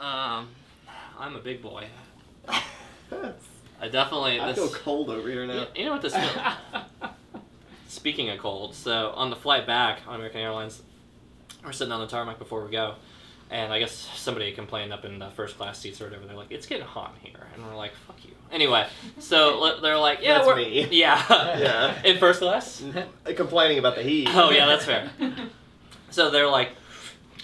I'm a big boy. I feel cold over here now. You know what this feels? Speaking of cold, so on the flight back on American Airlines, we're sitting on the tarmac before we go, and I guess somebody complained up in the first class seats or whatever. They're like, "It's getting hot in here," and we're like, "Fuck you." Anyway, so they're like, "Yeah, That's me. Yeah, Yeah. In first class." Complaining about the heat. Oh yeah, that's fair. So they're like,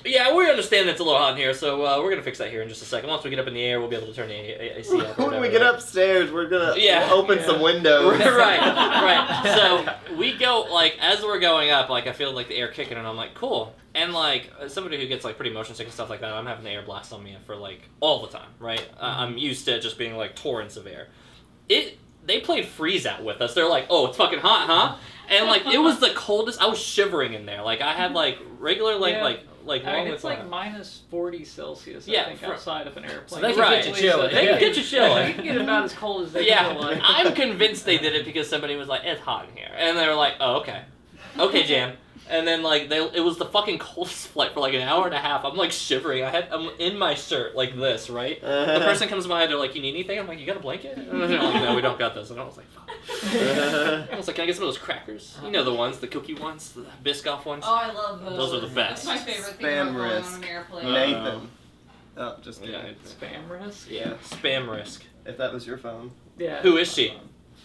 "Yeah, we understand it's a little hot in here, so we're gonna fix that here in just a second. Once we get up in the air, we'll be able to turn the AC up." When we get upstairs, we're gonna open some windows. right. So we go, like, as we're going up, like, I feel like the air kicking, and I'm like, cool. And, like, somebody who gets, like, pretty motion sick and stuff like that, I'm having the air blast on me for, like, all the time, right? I'm used to it just being, like, torrents of air. They played freeze out with us. They're like, "Oh, it's fucking hot, huh?" And, like, it was the coldest. I was shivering in there. Like, I had, like, regular, like, I mean, it's like minus 40 Celsius, I think, outside of an airplane. So they can get you chilly. They can get you chilly. You can get about as cold as they can. Like. I'm convinced they did it because somebody was like, "It's hot in here," and they were like, "Oh, okay, Jam." And then, like, it was the fucking coldest flight for like an hour and a half. I'm like shivering. I'm in my shirt like this, right? The person comes by, they're like, "You need anything?" I'm like, "You got a blanket?" And they're like, "No, we don't got those." And I was like, "Fuck." I was like, "Can I get some of those crackers? You know the ones, the cookie ones, the Biscoff ones." Oh, I love those. Those are the best. That's my favorite thing about going on an airplane. Nathan. Oh, just kidding. Yeah, Spam risk? Yeah, spam risk. If that was your phone. Yeah. Who is she?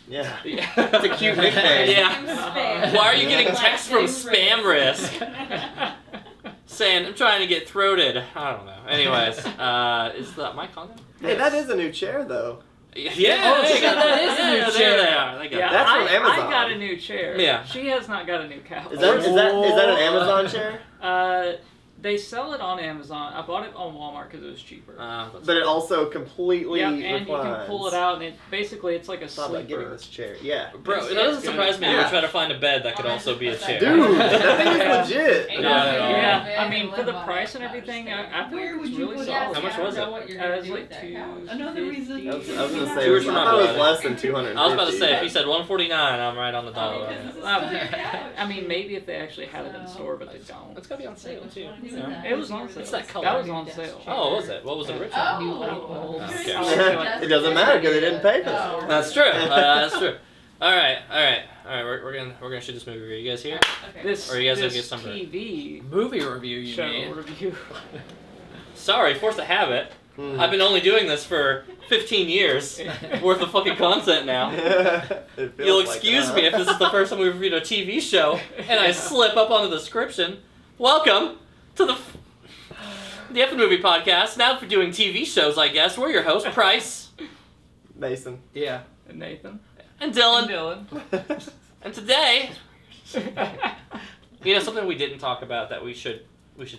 Yeah. It's a cute nickname. Yeah. Why are you getting texts from Spam Risk? Saying, "I'm trying to get throated." I don't know. Anyways, is that my content? Hey, that is a new chair, though. Yeah. Oh, that is a new chair. There they are. They got Yeah, That's from Amazon. I got a new chair. Yeah. She has not got a new couch. Is that an Amazon chair? They sell it on Amazon. I bought it on Walmart because it was cheaper. But it also completely and reclines. you can pull it out, and it's like a Thought about getting sleeper. this chair. Yeah. Bro, it doesn't surprise me you would try to find a bed that could also be a chair. Dude, that thing is legit. Yeah, I mean, for the price and everything, I feel like it's really solid. How much was it? It was like Another reason. I was gonna say, Yours I from thought it was Apple. less than 250. I was about to say, if he said 149, I'm right on the dollar. I mean, maybe if they actually had it in store, but they don't. It's gotta be on sale too. It was on sale. It's that color. That was on sale. Oh, was it? What was the original? Oh. It doesn't matter because they didn't pay for it. That's true. That's true. All right. We're gonna shoot this movie. Are you guys here? This, Or you guys this gonna get some TV Movie review, you show mean? review. Sorry, force of habit. I've been only doing this for 15 years worth of fucking content now. You'll excuse me if this is the first time we've reviewed a TV show and I slip up on the description. Welcome to the Effin' Movie Podcast. Now for doing TV shows, I guess. We're your hosts, Price. Mason. Yeah. And Nathan. And Dylan. Dylan. And today, something we didn't talk about that we should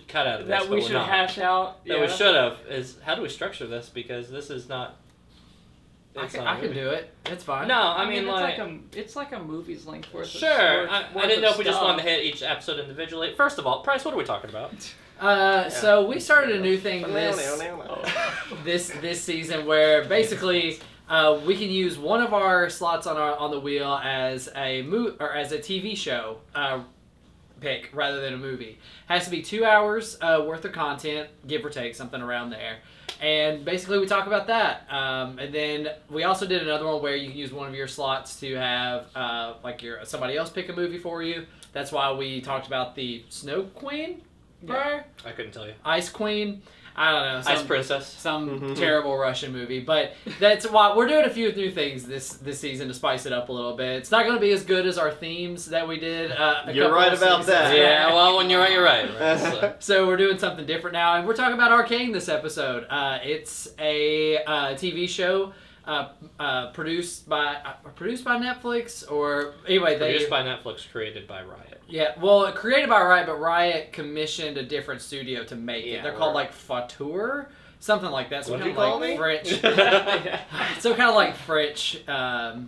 cut out of this, That we but should we're not. hash out. That we should have is how do we structure this, because this is not. I can do it. It's fine. No, I mean it's like a movie's length worth. Sure. I didn't know if we just stuff. wanted to hit each episode individually. First of all, Price, what are we talking about? So we started a new thing this season where basically we can use one of our slots on the wheel as a as a TV show pick rather than a movie. Has to be 2 hours worth of content, give or take, something around there. And basically we talk about that. And then we also did another one where you can use one of your slots to have somebody else pick a movie for you. That's why we talked about the Snow Queen prior. I couldn't tell you. Ice Queen. I don't know. Ice Princess. Some terrible Russian movie. But that's why we're doing a few new things this season to spice it up a little bit. It's not going to be as good as our themes that we did. You're right about that. Yeah, well, when you're right, you're right. Right? So we're doing something different now. And we're talking about Arcane this episode. It's a TV show produced by Netflix, or anyway, Produced by Netflix, created by Riot. Yeah, well, created by Riot, but Riot commissioned a different studio to make it. They're called like Fauteur, something like that. So What kind did of you call like me? French. So kind of like French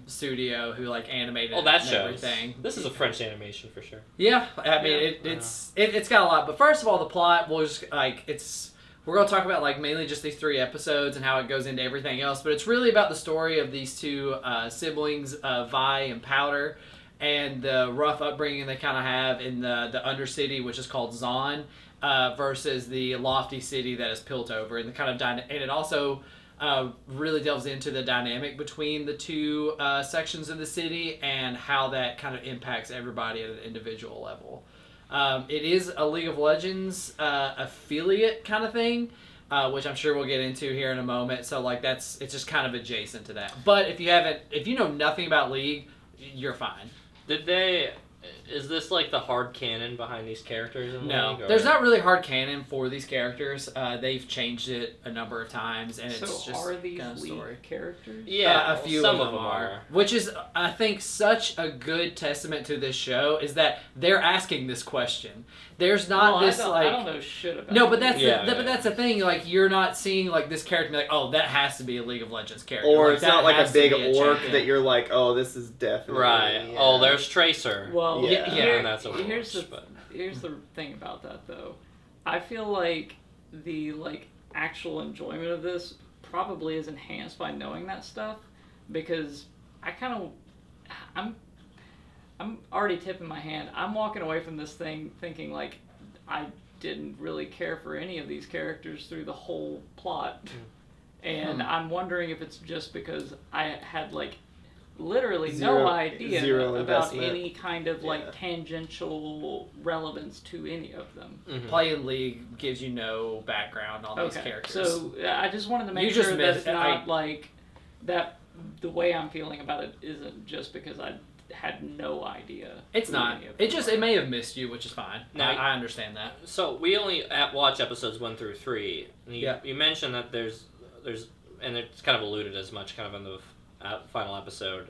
studio who like animated that and shows. everything. This is a French animation for sure. Yeah, I mean it's got a lot. But first of all, the plot was we're going to talk about like mainly just these 3 episodes and how it goes into everything else. But it's really about the story of these 2 siblings, Vi and Powder, and the rough upbringing they kind of have in the Undercity, which is called Zon. versus the lofty city that is built over, and the kind of and it also really delves into the dynamic between the two sections of the city and how that kind of impacts everybody at an individual level. It is a League of Legends affiliate kind of thing, which I'm sure we'll get into here in a moment. So like it's just kind of adjacent to that. But if you know nothing about League, you're fine. Is this like the hard canon behind these characters in No, League? there's not really hard canon for these characters. They've changed it a number of times, and it's just are these kind of League story. characters? Yeah, a few some of them are. Which is, I think, such a good testament to this show is that they're asking this question. There's not this I don't know shit about. No, but that's but that's the thing. Like you're not seeing like this character and be like, oh, that has to be a League of Legends character. Or like, it's that not like has a to big be a orc champion. that you're like, oh, this is definitely Right. yeah. Oh, there's Tracer. Well, Yeah. And that's what here's here's the thing about that though. I feel like the actual enjoyment of this probably is enhanced by knowing that stuff, because I'm already tipping my hand. I'm walking away from this thing thinking like I didn't really care for any of these characters through the whole plot. And I'm wondering if it's just because I had literally no idea about investment. any kind of tangential relevance to any of them. Mm-hmm. Playing League gives you no background on these characters. So I just wanted to make sure that it's not that the way I'm feeling about it isn't just because I had no idea. It's not. It may have missed you, which is fine. Now, I understand that. So we only watch episodes 1 through 3. You mentioned that there's and it's kind of alluded as much kind of in the final episode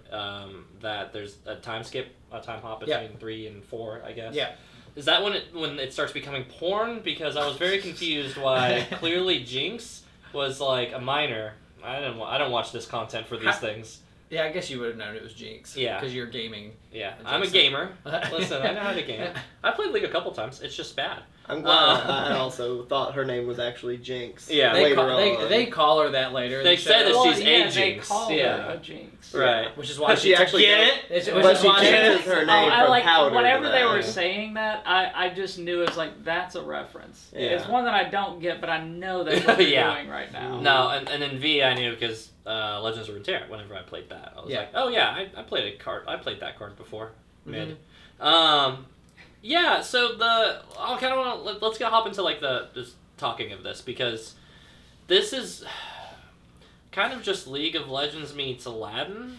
that there's a time hop between 3 and 4, I guess. Yeah. Is that when it starts becoming porn? Because I was very confused why clearly Jinx was like a minor. I don't watch this content for these things. Yeah, I guess you would have known it was Jinx. Yeah. Because you're gaming. Yeah, I'm a gamer. Listen, I know how to game. I played League a couple times. It's just bad. I'm glad. I also thought her name was actually Jinx. Yeah. They call her that later. They said that she's a Jinx. They call her a Jinx. Right. Which is why she actually get it. But she changes her name from Powder. Whenever to they that. were saying that, I just knew it's like that's a reference. Yeah. It's one that I don't get, but I know that's what they're doing right now. No, and then V I knew because Legends of Runeterra. Whenever I played that, I was like, oh yeah, I played a card. I played that card before. Mid. Yeah. So I kind of want to let's hop into the just talking of this, because this is kind of just League of Legends meets Aladdin.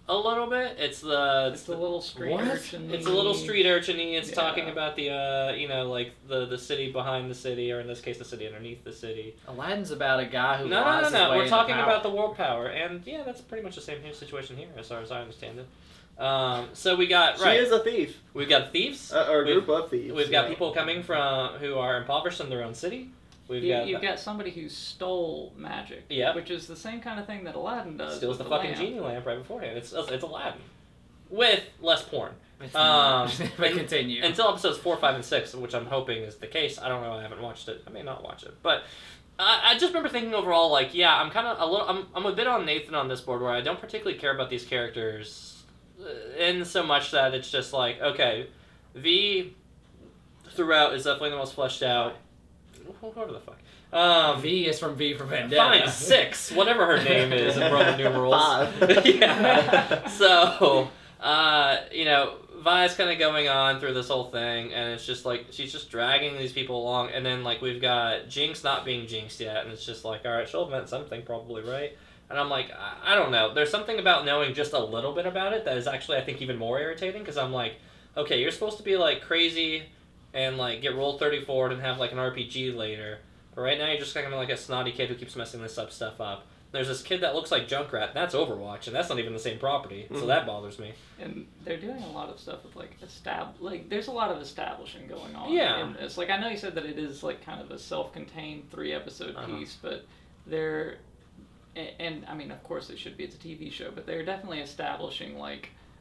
A little bit. It's the little street urchin. It's a little street urchin-y. It's talking about the the city behind the city, or in this case the city underneath the city. Aladdin's about a guy who No. We're talking about the world power, and yeah, that's pretty much the same situation here, as far as I understand it. So we got She is a thief. We've got thieves, or a group of thieves. We've got people coming from who are impoverished in their own city. You've got somebody who stole magic, which is the same kind of thing that Aladdin does. Steals the fucking genie lamp right beforehand. It's Aladdin, with less porn. Continue until episodes 4, 5, and 6, which I'm hoping is the case. I don't know. I haven't watched it. I may not watch it, but I just remember thinking overall, I'm kind of I'm a bit on Nathan on this board, where I don't particularly care about these characters, in so much that it's just like, okay, V throughout is definitely the most fleshed out. Whatever the fuck. V is from V for Vendetta. Fine, 6. Whatever her name is in Roman numerals. 5. Yeah. So, Vi's kind of going on through this whole thing, and it's just she's just dragging these people along, and then we've got Jinx not being Jinxed yet, and it's just alright, she'll invent something probably, right? And I'm like, I don't know. There's something about knowing just a little bit about it that is actually, I think, even more irritating, because I'm like, okay, you're supposed to be crazy and get rolled 34 and have an RPG later, but right now you're just kind of a snotty kid who keeps messing this stuff up. There's this kid that looks like Junkrat, and that's Overwatch, and that's not even the same property, so that bothers me. And they're doing a lot of stuff with there's a lot of establishing going on. Yeah. And it's I know you said that it is kind of a self-contained 3-episode piece, but they're, and I mean, of course it should be, it's a TV show, but they're definitely establishing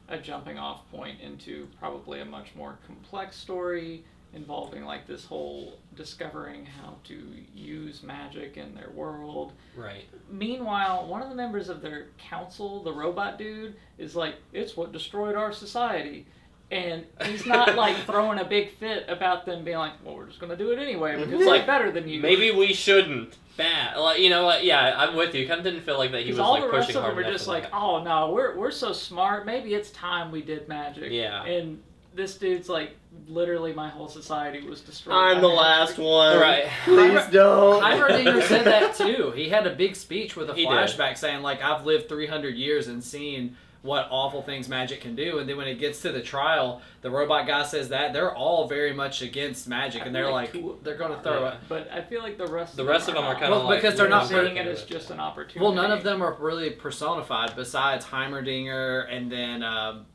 a jumping off point into probably a much more complex story, involving this whole discovering how to use magic in their world. Right. Meanwhile, one of the members of their council, the robot dude, is it's what destroyed our society. And he's not like throwing a big fit about them being like, well, we're just gonna do it anyway because It's we're like, better than you. Maybe we shouldn't. Bad. Like, you know what? Yeah, I'm with you. Kind of didn't feel like that he was all like the rest pushing of hard them are enough just for like, that. oh no, we're so smart. Maybe it's time we did magic. Yeah. And this dude's like, literally, my whole society was destroyed. I'm by the magic. last one. Right. Please don't. Heimerdinger said that too. He had a big speech with a He flashback saying, like, I've lived 300 years and seen what awful things magic can do. And then when it gets to the trial, the robot guy says that they're all very much against magic, and they're like, they're going to throw it. But I feel like the rest The of rest them of them are not. kind of Well, like because they're not seeing it into as just an opportunity. Well, none of them are really personified besides Heimerdinger and then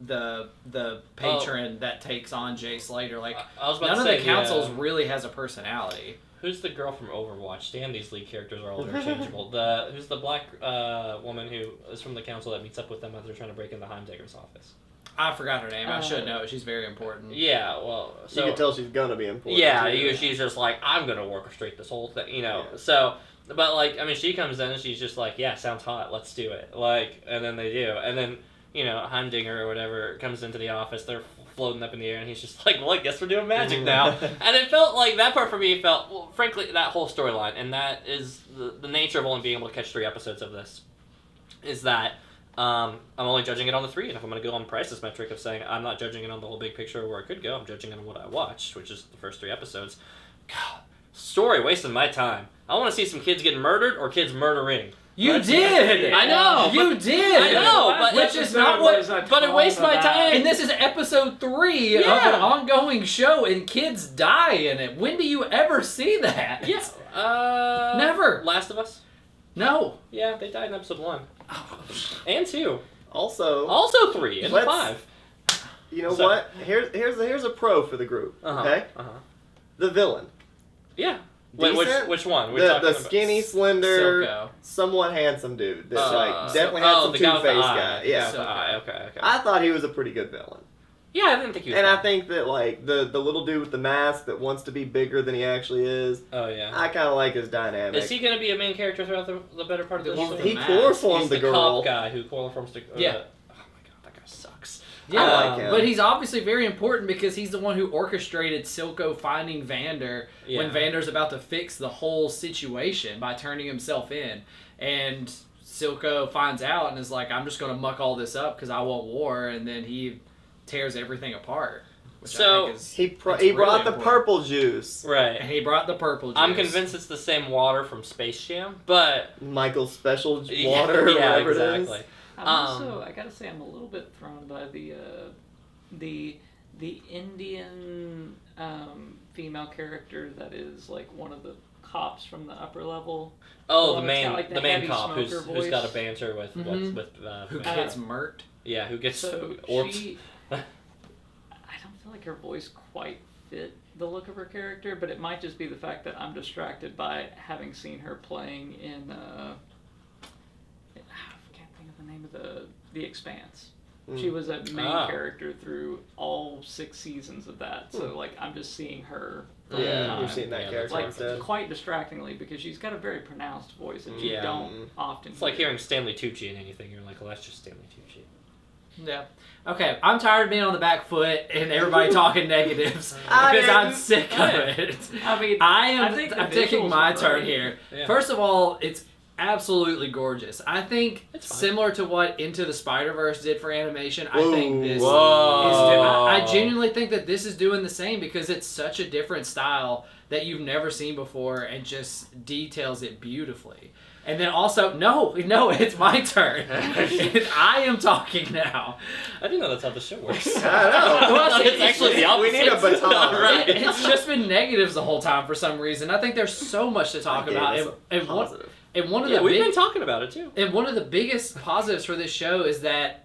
the patron that takes on Jay Slater. Like, I was about none to of say, the councils really has a personality. Who's the girl from Overwatch? Stan, these lead characters are all interchangeable. Who's the black woman who is from the council that meets up with them as they're trying to break into Heimdaller's office? I forgot her name. I should know. She's very important. Yeah, well, so You can tell she's gonna be important. yeah, too. she's just like, I'm gonna orchestrate this whole thing, you know. Yeah. So, but like, I mean, she comes in and she's just like, yeah, sounds hot, let's do it. Like, and then they do, and then Heimdinger or whatever comes into the office. They're floating up in the air, and he's just like, well, I guess we're doing magic now. And it felt like that part for me felt, well, frankly, that whole storyline, and that is the nature of only being able to catch 3 episodes of this, is that. I'm only judging it on the 3, and if I'm going to go on Price's metric of saying I'm not judging it on the whole big picture of where it could go, I'm judging it on what I watched, which is the first 3 episodes. God, story wasting my time. I want to see some kids getting murdered or kids murdering. You did! I know! You did! I know, but which is not what... But it wastes my time. And this is episode 3 of Yeah. an ongoing show, and kids die in it. When do you ever see that? Yes. Never. Last of Us? No. Yeah, they died in episode 1. And 2. Also, 3 and let's- 5. you know So- what? Here's a pro for the group. Uh-huh. Okay, Uh-huh. the villain, Yeah. Wait, Decent. which one? We're the talking about- skinny, slender, Silco. somewhat handsome dude that definitely oh, had some the guy with the two-faced eye. guy. Yeah, The eye, okay. I thought he was a pretty good villain. Yeah, I didn't think he was And bad. I think that like the little dude with the mask that wants to be bigger than he actually is, Oh, yeah. I kind of like his dynamic. Is he going to be a main character throughout the better part of The the one show? with He the mask. chloroformed He's the the girl. cop guy who chloroforms the... Yeah. Oh, my God, that guy sucks. Yeah, I like him. but he's obviously very important because he's the one who orchestrated Silco finding Vander when Yeah. Vander's about to fix the whole situation by turning himself in. And Silco finds out and is like, I'm just going to muck all this up because I want war, and then he tears everything apart. Which So- I think is, He it's he really brought the important. purple juice. Right. And he brought the purple juice. I'm convinced it's the same water from Space Jam, but... Michael's special water, Yeah, whatever exactly. it is. I'm also, I gotta say, I'm a little bit thrown by the Indian female character that is like one of the cops from the upper level. Oh, Well, the it's main got, like, the the main heavy cop who's smoker got a voice. banter with Mhm. Who Van- gets murked. yeah, who gets So orbed. she, I don't feel like her voice quite fit the look of her character, but it might just be the fact that I'm distracted by having seen her playing in I can't think of the name of the Expanse. She was a main character through all 6 seasons of that, so like I'm just seeing her. the whole Yeah, time. you're seeing that Yeah, character Like instead. quite distractingly because she's got a very pronounced voice and you Yeah. don't often. It's like hear. hearing Stanley Tucci in anything. You're like, well, that's just Stanley Tucci. Yeah. Okay, I'm tired of being on the back foot and everybody talking negatives I because I'm didn't. sick of it. I mean, I'm think the taking visuals my are turn great. here. Yeah. First of all, it's absolutely gorgeous. I think It's fine. similar to what Into the Spider-Verse did for animation, I Whoa. think this Whoa. I genuinely think that this is doing the same because it's such a different style that you've never seen before and just details it beautifully. And then also, no, it's my turn. I am talking now. I didn't know that's how the show works. I know. Well, it's actually the opposite. We need a baton. Right. It's just been negatives the whole time for some reason. I think there's so much to talk about. And Positive. one of Yeah, the we've big, been talking about it too. and one of the biggest positives for this show is that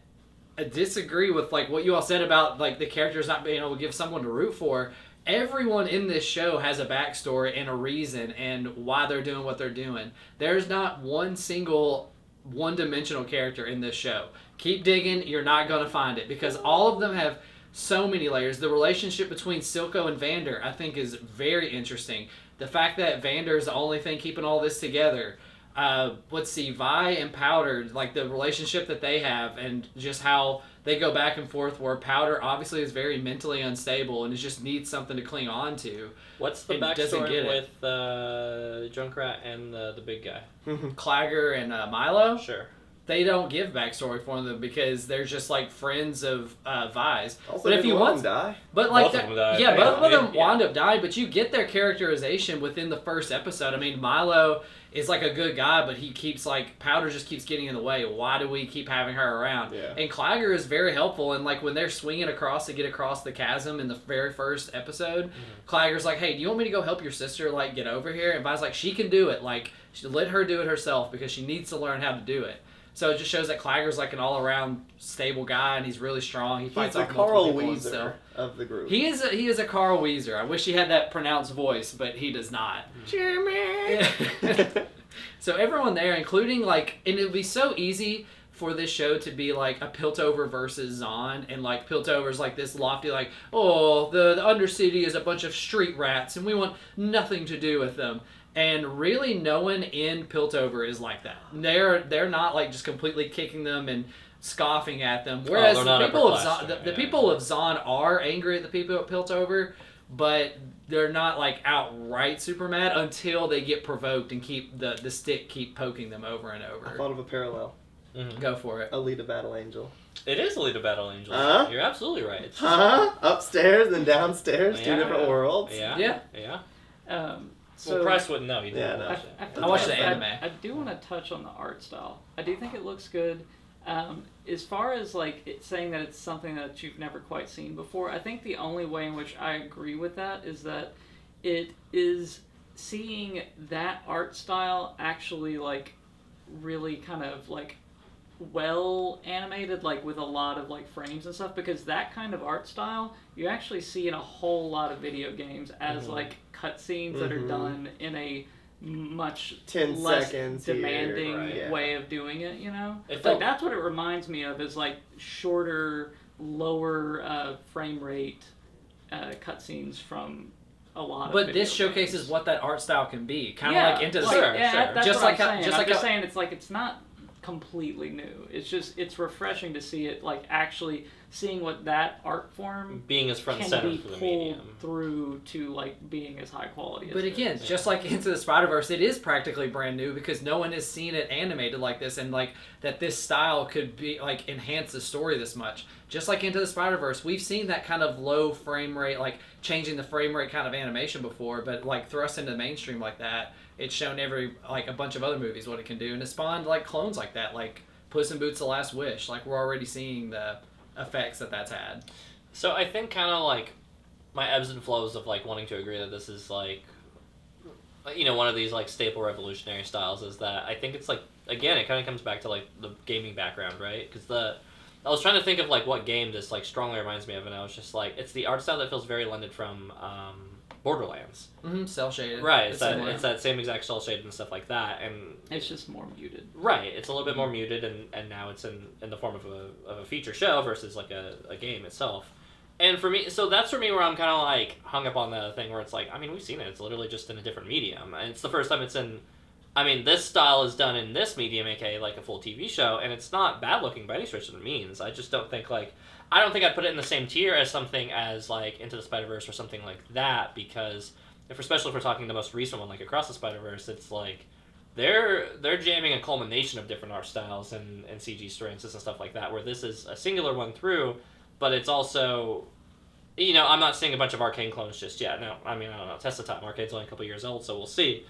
I disagree with like what you all said about like the characters not being able to give someone to root for. Everyone in this show has a backstory and a reason and why they're doing what they're doing. There's not one single one-dimensional character in this show. Keep digging, you're not going to find it because all of them have so many layers. The relationship between Silco and Vander, I think, is very interesting. The fact that Vander is the only thing keeping all this together. let's see, Vi and Powder, like the relationship that they have, and just how they go back and forth. Where Powder obviously is very mentally unstable and just needs something to cling on to. What's the It doesn't backstory get it. with Junkrat and the big guy? Clagger and Milo. Sure. They don't give backstory for them because they're just like friends of Vi's. Also, But if you want, die. but like Both of them died. yeah, both of them Yeah. wound up dying. But you get their characterization within the first episode. I mean, Milo is like a good guy, but he keeps like Powder just keeps getting in the way. Why do we keep having her around? Yeah. And Clagger is very helpful. And like when they're swinging across to get across the chasm in the very first episode, Clagger's like, "Hey, do you want me to go help your sister like get over here?" And Vi's like, "She can do it. Like, let her do it herself because she needs to learn how to do it." So it just shows that Clagger's like an all-around stable guy, and he's really strong. He He's fights the off multiple Carl people and stuff. Weezer of the group. He is a Carl Weezer. I wish he had that pronounced voice, but he does not. Jimmy. So everyone there, including like, and it would be so easy for this show to be like a Piltover versus Zahn, and like Piltover's like this lofty, like, oh, the Undercity is a bunch of street rats, and we want nothing to do with them. And really, no one in Piltover is like that. They're not like just completely kicking them and scoffing at them. Whereas they're the not people of upper class, Zahn, the yeah. people of Zahn are angry at the people at Piltover, but they're not like outright super mad until they get provoked and keep the stick keep poking them over and I over. thought of a parallel. Go for it. Alita Battle Angel. It is Alita Battle Angel. Huh? You're absolutely right. It's Upstairs and downstairs, two Yeah. different worlds. Yeah. Yeah. Yeah. So well, Price wouldn't know. He didn't Yeah, watch it. I watched the I- anime. I do want to touch on the art style. I do think it looks good. As far as like it's saying that it's something that you've never quite seen before, I think the only way in which I agree with that is that it is seeing that art style actually like really kind of like well animated, like with a lot of like frames and stuff, because that kind of art style you actually see in a whole lot of video games as like cutscenes that are done in a much 10 less seconds demanding here, right, yeah. way of doing it, you know? It Like felt- that's what it reminds me of, is like shorter, lower frame rate cutscenes from a lot of But video this showcases games. what that art style can be. Kind of Yeah, like into the like, Sure, yeah, sure. that's Just what like I'm how- saying. just I'm like just how- saying it's like it's not completely new. It's refreshing to see it, like actually seeing what that art form Being as front and can center be for the pulled medium. through to like being as high quality as But it again, is. just like Into the Spider-Verse, it is practically brand new because no one has seen it animated like this, and like that this style could be like enhance the story this much. Just like Into the Spider-Verse, we've seen that kind of low frame rate, like changing the frame rate kind of animation before, but like thrust into the mainstream like that, it's shown like a bunch of other movies what it can do, and it spawned like clones like that, like Puss in Boots: The Last Wish. Like we're already seeing the effects that's had. So I think kind of like my ebbs and flows of like wanting to agree that this is like, you know, one of these like staple revolutionary styles is that I think it's like, again, it kind of comes back to like the gaming background, right? Because I was trying to think of like what game this like strongly reminds me of, and I was just like, it's the art style that feels very lended from Borderlands. Cell shaded. Right, It's it's that, similar. it's that same exact cell shade and stuff like that, and it's just more muted. right, it's a little bit more muted, and now it's in the form of a feature show versus like a game itself. And for me, so that's for me where I'm kind of like hung up on the thing where it's like, I mean, we've seen it, it's literally just in a different medium, and it's the first time it's in, I mean, this style is done in this medium, aka like a full TV show, and it's not bad looking by any stretch of the means. I just don't think like, I don't think I'd put it in the same tier as something as like Into the Spider-Verse or something like that, because especially if we're talking the most recent one, like Across the Spider-Verse, it's like they're jamming a culmination of different art styles and CG strengths and stuff like that, where this is a singular one through, but it's also, you know, I'm not seeing a bunch of Arcane clones just yet. No, I mean, I don't know, test the time. Arcane's only a couple years old, so we'll see.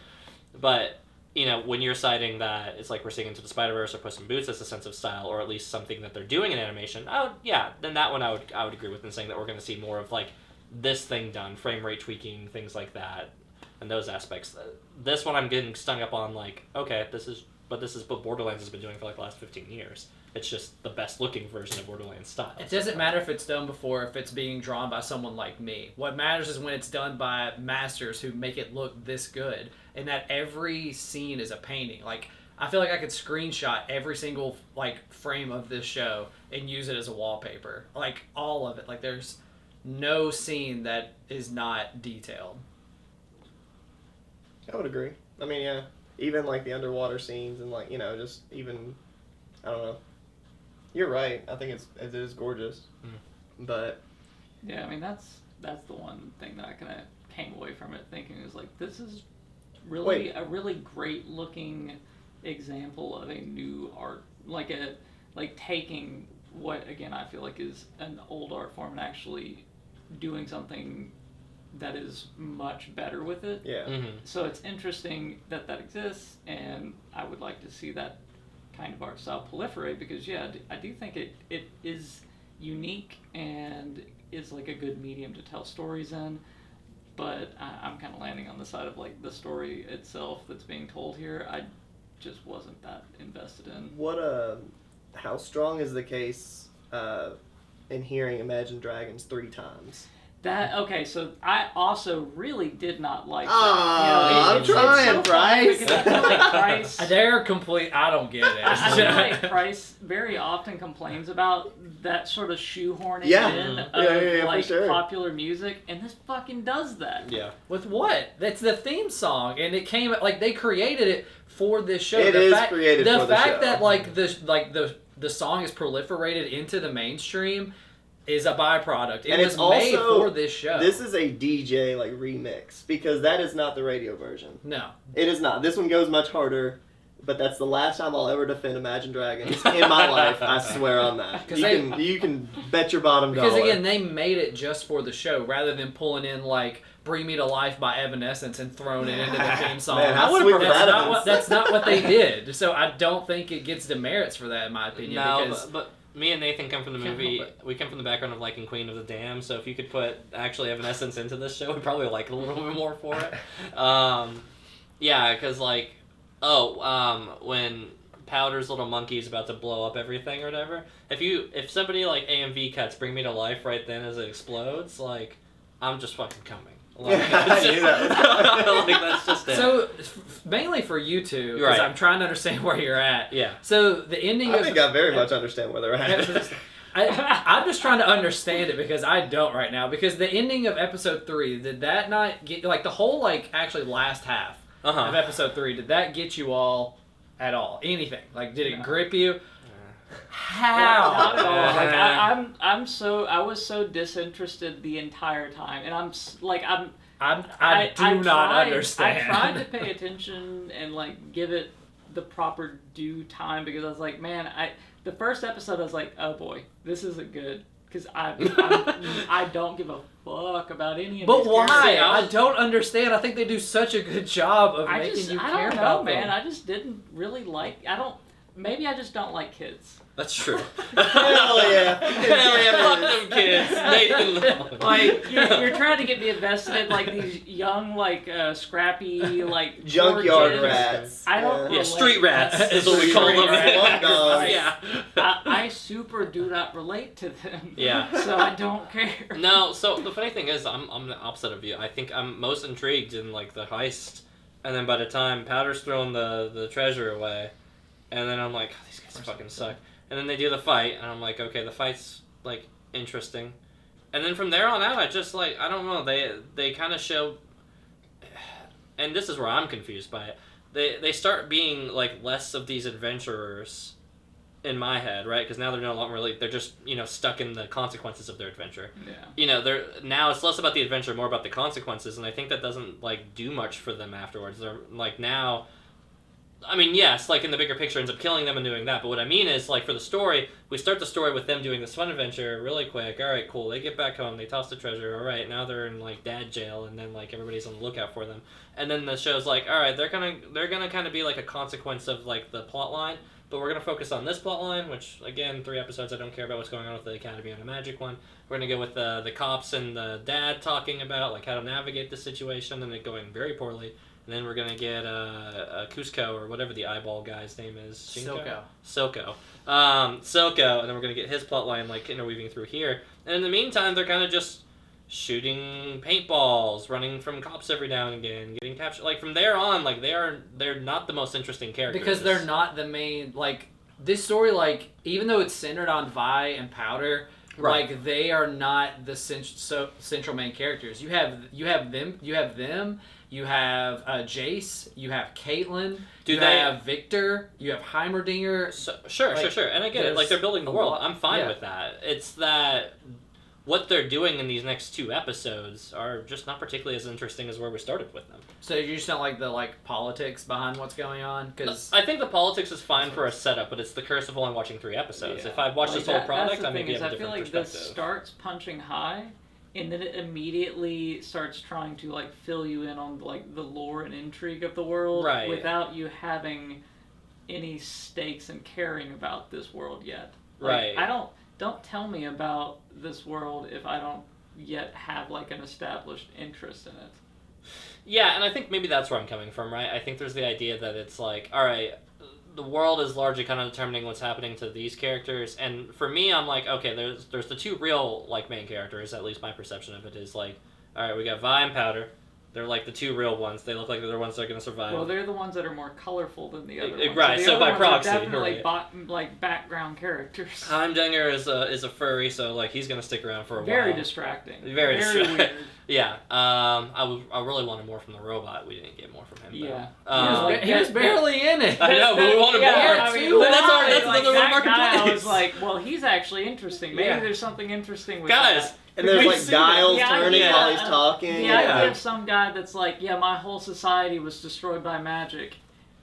But, you know, when you're citing that it's like we're seeing Into the Spider-Verse or Puss in Boots as a sense of style, or at least something that they're doing in animation, then that one I would agree with in saying that we're going to see more of like this thing done, frame rate tweaking, things like that, and those aspects. This one I'm getting stung up on, like, okay, this is what Borderlands has been doing for like the last 15 years. It's just the best looking version of Borderlands style. It doesn't matter if it's done before, if it's being drawn by someone like me. What matters is when it's done by masters who make it look this good, and that every scene is a painting. Like, I feel like I could screenshot every single like frame of this show and use it as a wallpaper. Like all of it. Like there's no scene that is not detailed. I would agree. I mean, yeah. even like the underwater scenes and like just even I don't know. You're right. I think it is gorgeous, but Yeah, I mean that's the one thing that I kind of came away from it thinking is like this is really a really great looking example of a new art, like taking what again I feel like is an old art form and actually doing something that is much better with it. yeah. Mm-hmm. So it's interesting that exists, and I would like to see that kind of art style proliferate because I do think it is unique and is like a good medium to tell stories in. But I'm kind of landing on the side of like the story itself that's being told here. I just wasn't that invested in. How strong is the case in hearing Imagine Dragons 3 times? So I also really did not like I'm it's trying, so funny Bryce. because I feel like Bryce, They're complete. I don't get it. I feel like Bryce very often complains about that sort of shoehorning in of like for sure. popular music, and this fucking does that. Yeah. With what? That's the theme song, and it came like they created it for this show. It is created for the fact show. that the song is proliferated into the mainstream is a byproduct. It And was it's made also- for this show. This is a DJ like remix because that is not the radio version. No. It is not. This one goes much harder, but that's the last time I'll ever defend Imagine Dragons in my life. I swear on that. 'Cause You can bet your bottom dollar. Because again, they made it just for the show rather than pulling in like "Bring Me to Life" by Evanescence and throwing it into the theme song. Man, how I would've sweet would preferred that that's, have not been? what, that's not what they did. So I don't think it gets demerits for that, in my opinion. No, because but me and Nathan come from the Can't movie. help it. We come from the background of liking Queen of the Damned. So if you could put actually Evanescence into this show, we'd probably like it a little bit more for it. Yeah, because like, when Powder's little monkey's about to blow up everything or whatever. If somebody like AMV cuts "Bring Me to Life" right then as it explodes, like I'm just fucking coming. Like, I knew that. like that's just it. So mainly for you two, because Right. I'm trying to understand where you're at. Yeah. So the ending I of think I very much understand where they're at. I'm just trying to understand it because I don't right now. Because the ending of episode 3, did that not get like the whole like actually last half of Uh-huh. episode 3? Did that get you all at all? Anything? Like did it No. grip you? Not at all. How? Like I was so disinterested the entire time, and I do not understand. I tried to pay attention and like give it the proper due time because I was like, man, the first episode I was like, oh boy, this isn't good because I don't give a fuck about any of But these why? characters. I don't understand. I think they do such a good job of making you I care don't know, about man. them. I just didn't really like. Maybe I just don't like kids. That's true. Hell yeah. Hell yeah, fuck them kids. Nathan. Like you're trying to get me invested in like these young scrappy like poor Junkyard kids. rats. I don't. Yeah, relate. street rats is what we call Street them. rats. Dogs. Yeah. I super do not relate to them. Yeah. So I don't care. No, so the funny thing is, I'm the opposite of you. I think I'm most intrigued in like the heist, and then by the time Powder's throwing the treasure away, and then I'm like, oh, these guys fucking suck. And then they do the fight, and I'm like, okay, the fight's like interesting. And then from there on out, I just like I don't know. They kind of show, and this is where I'm confused by it. They start being like less of these adventurers in my head, right? Because now they're no longer really, they're just, stuck in the consequences of their adventure. Yeah. They're now it's less about the adventure, more about the consequences, and I think that doesn't like do much for them afterwards. They're like now, I mean, yes, like in the bigger picture ends up killing them and doing that, but what I mean is like for the story, we start the story with them doing this fun adventure really quick. All right, cool. They get back home, they toss the treasure. All right, now they're in like dad jail, and then like everybody's on the lookout for them. And then the show's like, all right, they're gonna kind of be like a consequence of like the plot line. But we're going to focus on this plotline, which, again, 3 episodes, I don't care about what's going on with the Academy on the Magic one. We're going to go with the cops and the dad talking about, like, how to navigate the situation, and it going very poorly. And then we're going to get Cusco, or whatever the eyeball guy's name is. Shinko? Silco. Silco, and then we're going to get his plotline, like, interweaving through here. And in the meantime, they're kind of just shooting paintballs, running from cops every now and again, getting captured. Like from there on, like they're not the most interesting characters because they're not the main. Like this story, like even though it's centered on Vi and Powder, Right. like they are not the central main characters. You have them. You have Jace. You have Caitlyn. Do you they- have Victor. You have Heimerdinger. So, sure. And I get it. Like, they're building the a world. lot- I'm fine yeah. with that. It's that what they're doing in these next 2 episodes are just not particularly as interesting as where we started with them. So you just don't like the politics behind what's going on? Because I think the politics is fine for a setup, but it's the curse of only watching 3 episodes. Yeah. If I'd watched Like this whole that's product, the I maybe thing is, have a I feel different like this perspective. starts punching high, and then it immediately starts trying to like fill you in on like the lore and intrigue of the world, Right. without you having any stakes and caring about this world yet. Like, Right. Don't tell me about this world if I don't yet have like an established interest in it. Yeah, and I think maybe that's where I'm coming from, right? I think there's the idea that it's like, all right, the world is largely kind of determining what's happening to these characters, and for me, I'm like, okay, there's the 2 real like main characters. At least my perception of it is like, all right, we got Vi and Powder. They're like the 2 real ones. They look like they're the ones that are going to survive. Well, they're the ones that are more colorful than the other ones. Right, The so other by ones proxy, are definitely right. like background characters. Heimdallr is a furry, so like he's going to stick around for a Very while. distracting. Very distracting. weird. Yeah, I really wanted more from the robot. We didn't get more from him. Yeah. Though. he was barely in it. I know, but we wanted more. I mean, That's like, another one of our that guy, I complaints. was like, well, he's actually interesting. Maybe Yeah. there's something interesting with Guys, that. And there's We've like seen dials it. The turning idea- while he's talking. The idea of some guy that's like, yeah, my whole society was destroyed by magic.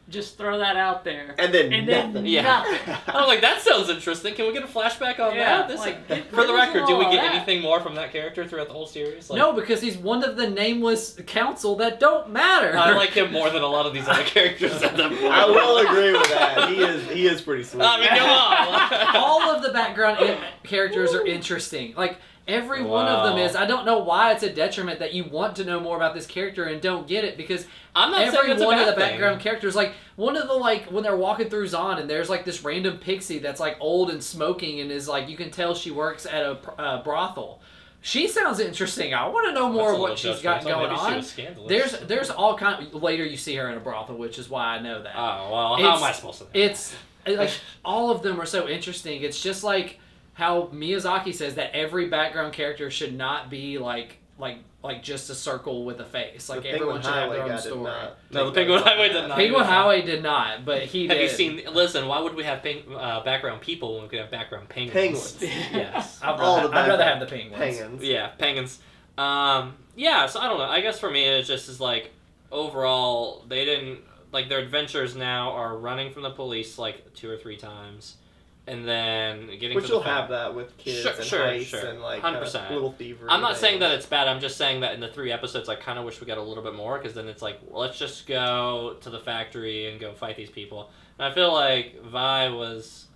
Just throw that out there. And then then nothing. Yeah. nothing. I was like, that sounds interesting. Can we get a flashback on Yeah, that? This, like, for the record, did we all get that. anything more from that character throughout the whole series? Like, No, because he's one of the nameless council that don't matter. I like him more than a lot of these other characters at that point. I will agree with that. He is pretty sweet. I mean, come on. All of the background characters are interesting. Like, every one of them Wow. is. I don't know why it's a detriment that you want to know more about this character and don't get it, because I'm not saying every it's a one of bad the background thing. characters, like, one of the, like, when they're walking through Zon and there's, like, this random pixie that's, like, old and smoking and is, like, you can tell she works at a brothel. She sounds interesting. I want to know more That's of a what little she's got judgmental. going Maybe she on. was scandalous. There's all kind. Later, you see her in a brothel, which is why I know that. Oh, well, how It's- am I supposed to know? It's like all of them are so interesting. It's just like how Miyazaki says that every background character should not be like just a circle with a face. Like, The everyone Penguin should have Highway their own guy did story. not. No, the Penguin Highway did not. Penguin Highway did not, but he Have did. you seen? Listen, why would we have background people when we could have background penguins? Penguins. Yes. I'd All rather, the I'd rather background have the penguins. Penguins. Yeah, penguins. Yeah, so I don't know. I guess for me, it just is like, overall, they didn't, like, their adventures now are running from the police like 2 or 3 times, and then getting Which to the you'll have that with kids and heists and like 100%. little thievery. I'm not saying that things. it's bad. I'm just saying that in the 3 episodes, I kind of wish we got a little bit more, because then it's like, well, let's just go to the factory and go fight these people. And I feel like Vi's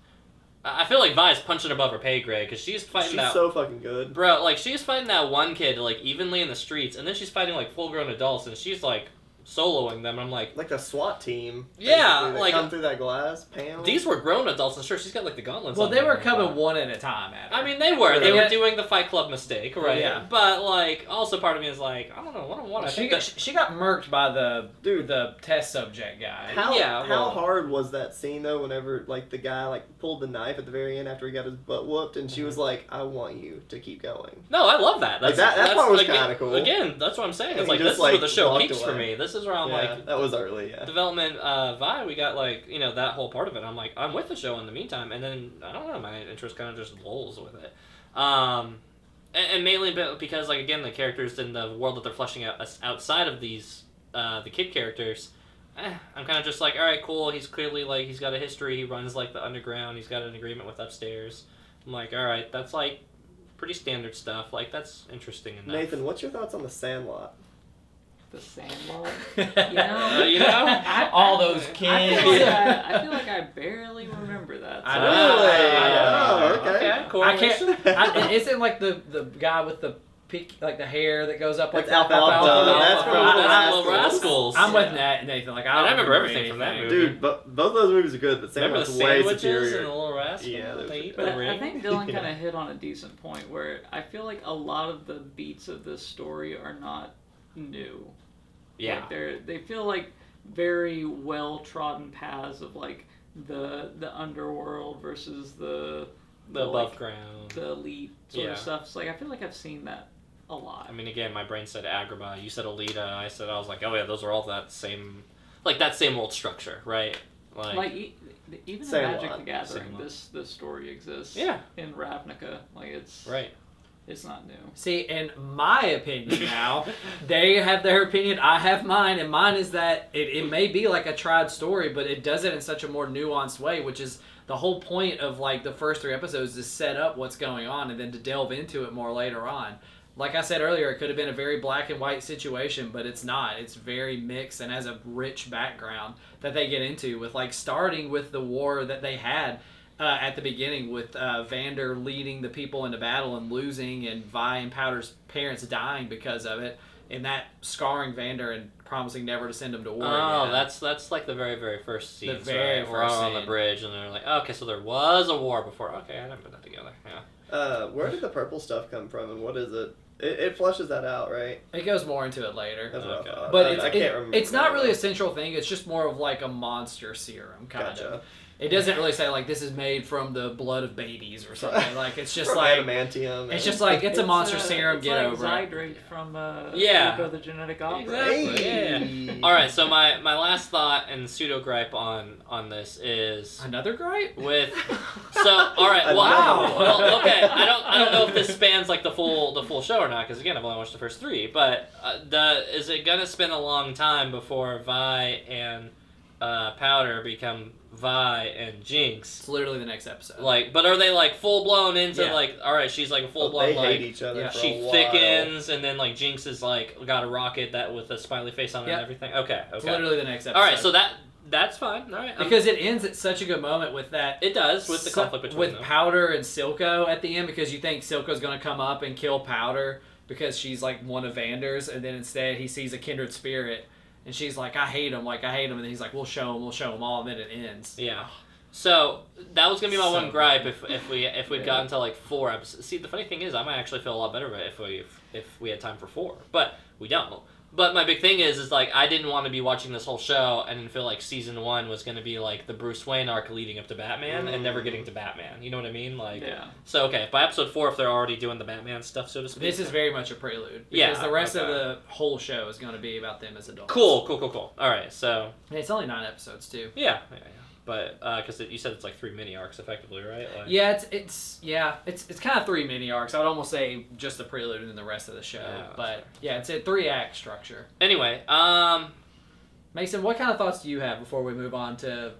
punching above her pay grade, because she's fighting She's that. so fucking good. Bro, like, she's fighting that one kid, like, evenly in the streets, and then she's fighting, like, full-grown adults, and she's, like, soloing them. I'm like, Like a SWAT team. Yeah, basically, that like- come through that glass panel. these were grown adults, and sure, she's got, like, the gauntlets Well, on they and were everything, coming but- one at a time at her. I mean, they were. They Yeah. were doing the Fight Club mistake, right? Yeah. But, like, also part of me is like, I don't know, one-on-one, I she think got, that... she got murked by the Dude. the test subject guy. How, Yeah, how well- hard was that scene though? Whenever like the guy like pulled the knife at the very end after he got his butt whooped, and she was like, "I want you to keep going." No, I love that. Like, that part was again- kinda cool. Again, that's what I'm saying. And It's he like, just, this is where like, the show walked peaks for away. me. This is where I'm Yeah, like, that was early. Yeah. development Vi, we got, like, you know, that whole part of it. I'm like, I'm with the show in the meantime, and then I don't know, my interest kind of just lulls with it. And mainly because, like, again, the characters in the world that they're fleshing out outside of these the kid characters, I'm kind of just like, all right, cool. He's clearly, like, he's got a history. He runs, like, the underground. He's got an agreement with upstairs. I'm like, all right, that's, like, pretty standard stuff. Like, that's interesting enough. Nathan, what's your thoughts on the Sandlot? The Sandlot. You know, You know? All those I kids. feel like I barely remember that. I so- know. Oh, okay. I Correlation. can't. Isn't like the guy with the peak, like the hair that goes up like That's Alfalfa. That's from That's Little Little Rascals. I'm with Yeah. Nathan. Like, I don't remember everything from that movie. Dude, both of those movies are good, but Remember the Sandlot's way sandwiches and the superior. Little Rascals? Yeah, those They are eat good. the But ring. I think Dylan Yeah. kind of hit on a decent point where I feel like a lot of the beats of this story are not new. Yeah. Like they feel like very well trodden paths of like the underworld versus the The above like, ground. the elite sort Yeah. of stuff. So like I feel like I've seen that a lot. I mean, again, my brain said Agrabah. You said Alita. I was like, oh yeah, those are all that same old structure, right? Even in Same Magic lot. the Gathering, Same lot. this story exists. Yeah. In Ravnica, like it's Right. It's not new. See, in my opinion now, they have their opinion, I have mine, and mine is that it may be like a tried story, but it does it in such a more nuanced way, which is the whole point of like the first 3 episodes is set up what's going on and then to delve into it more later on. Like I said earlier, it could have been a very black and white situation, but it's not. It's very mixed and has a rich background that they get into with like starting with the war that they had at the beginning with Vander leading the people into battle and losing, and Vi and Powder's parents dying because of it, and that scarring Vander and promising never to send him to war again. That's like the very, very first scene. The very right? We're first on the scene. bridge, and they're like, okay, so there was a war before. Okay, I didn't put that together. Yeah. Where did the purple stuff come from, and what is it? It flushes that out, right? It goes more into it later. That's what Okay. I thought. But I can't remember. it's not really a central thing. It's just more of like a monster serum, kind Gotcha. of. It doesn't really say like this is made from the blood of babies or something. Like it's just From like adamantium. it's just like it's a monster serum. It's Get like over it. Zydrate from Yeah. Hugo the Genetic Opera. Exactly. Hey. Yeah. All right. So my last thought and pseudo gripe on this is Another gripe? with. So all right. Wow. Well, okay. I don't know if this spans like the full show or not, because again I've only watched the first 3. But is it gonna spend a long time before Vi and Powder become Vi and Jinx? It's literally the next episode. Like, but are they like full blown into Yeah. like? All right, she's like a full blown They like. hate each other yeah. for She a while. thickens, and then like Jinx is like got a rocket that with a smiley face on it Yep. and everything. Okay. It's literally the next episode. All right, so that's fine. All right, because it ends at such a good moment with that. it does with the conflict between with them. Powder and Silco at the end, because you think Silco's going to come up and kill Powder because she's like one of Vander's, and then instead he sees a kindred spirit, and she's like, I hate him, and then he's like, we'll show him all, and then it ends. Yeah. So that was gonna be my So one gripe if we'd Yeah. gotten to like 4 episodes. See, the funny thing is, I might actually feel a lot better about it if we had time for 4, but we don't. But my big thing is like I didn't want to be watching this whole show and feel like season 1 was gonna be like the Bruce Wayne arc leading up to Batman and never getting to Batman. You know what I mean? Like, Yeah. So okay, by episode 4, if they're already doing the Batman stuff, so to speak. This is very much a prelude. Yeah, Because the rest of okay. the whole show is going to be about them as adults. Cool. All right, so And it's only 9 episodes, too. yeah. But because you said it's like 3 mini arcs, effectively, right? Like, Yeah, it's kind of 3 mini arcs. I would almost say just the prelude and then the rest of the show. Yeah, But yeah, it's a 3-act structure. Anyway, Mason, what kind of thoughts do you have before we move on to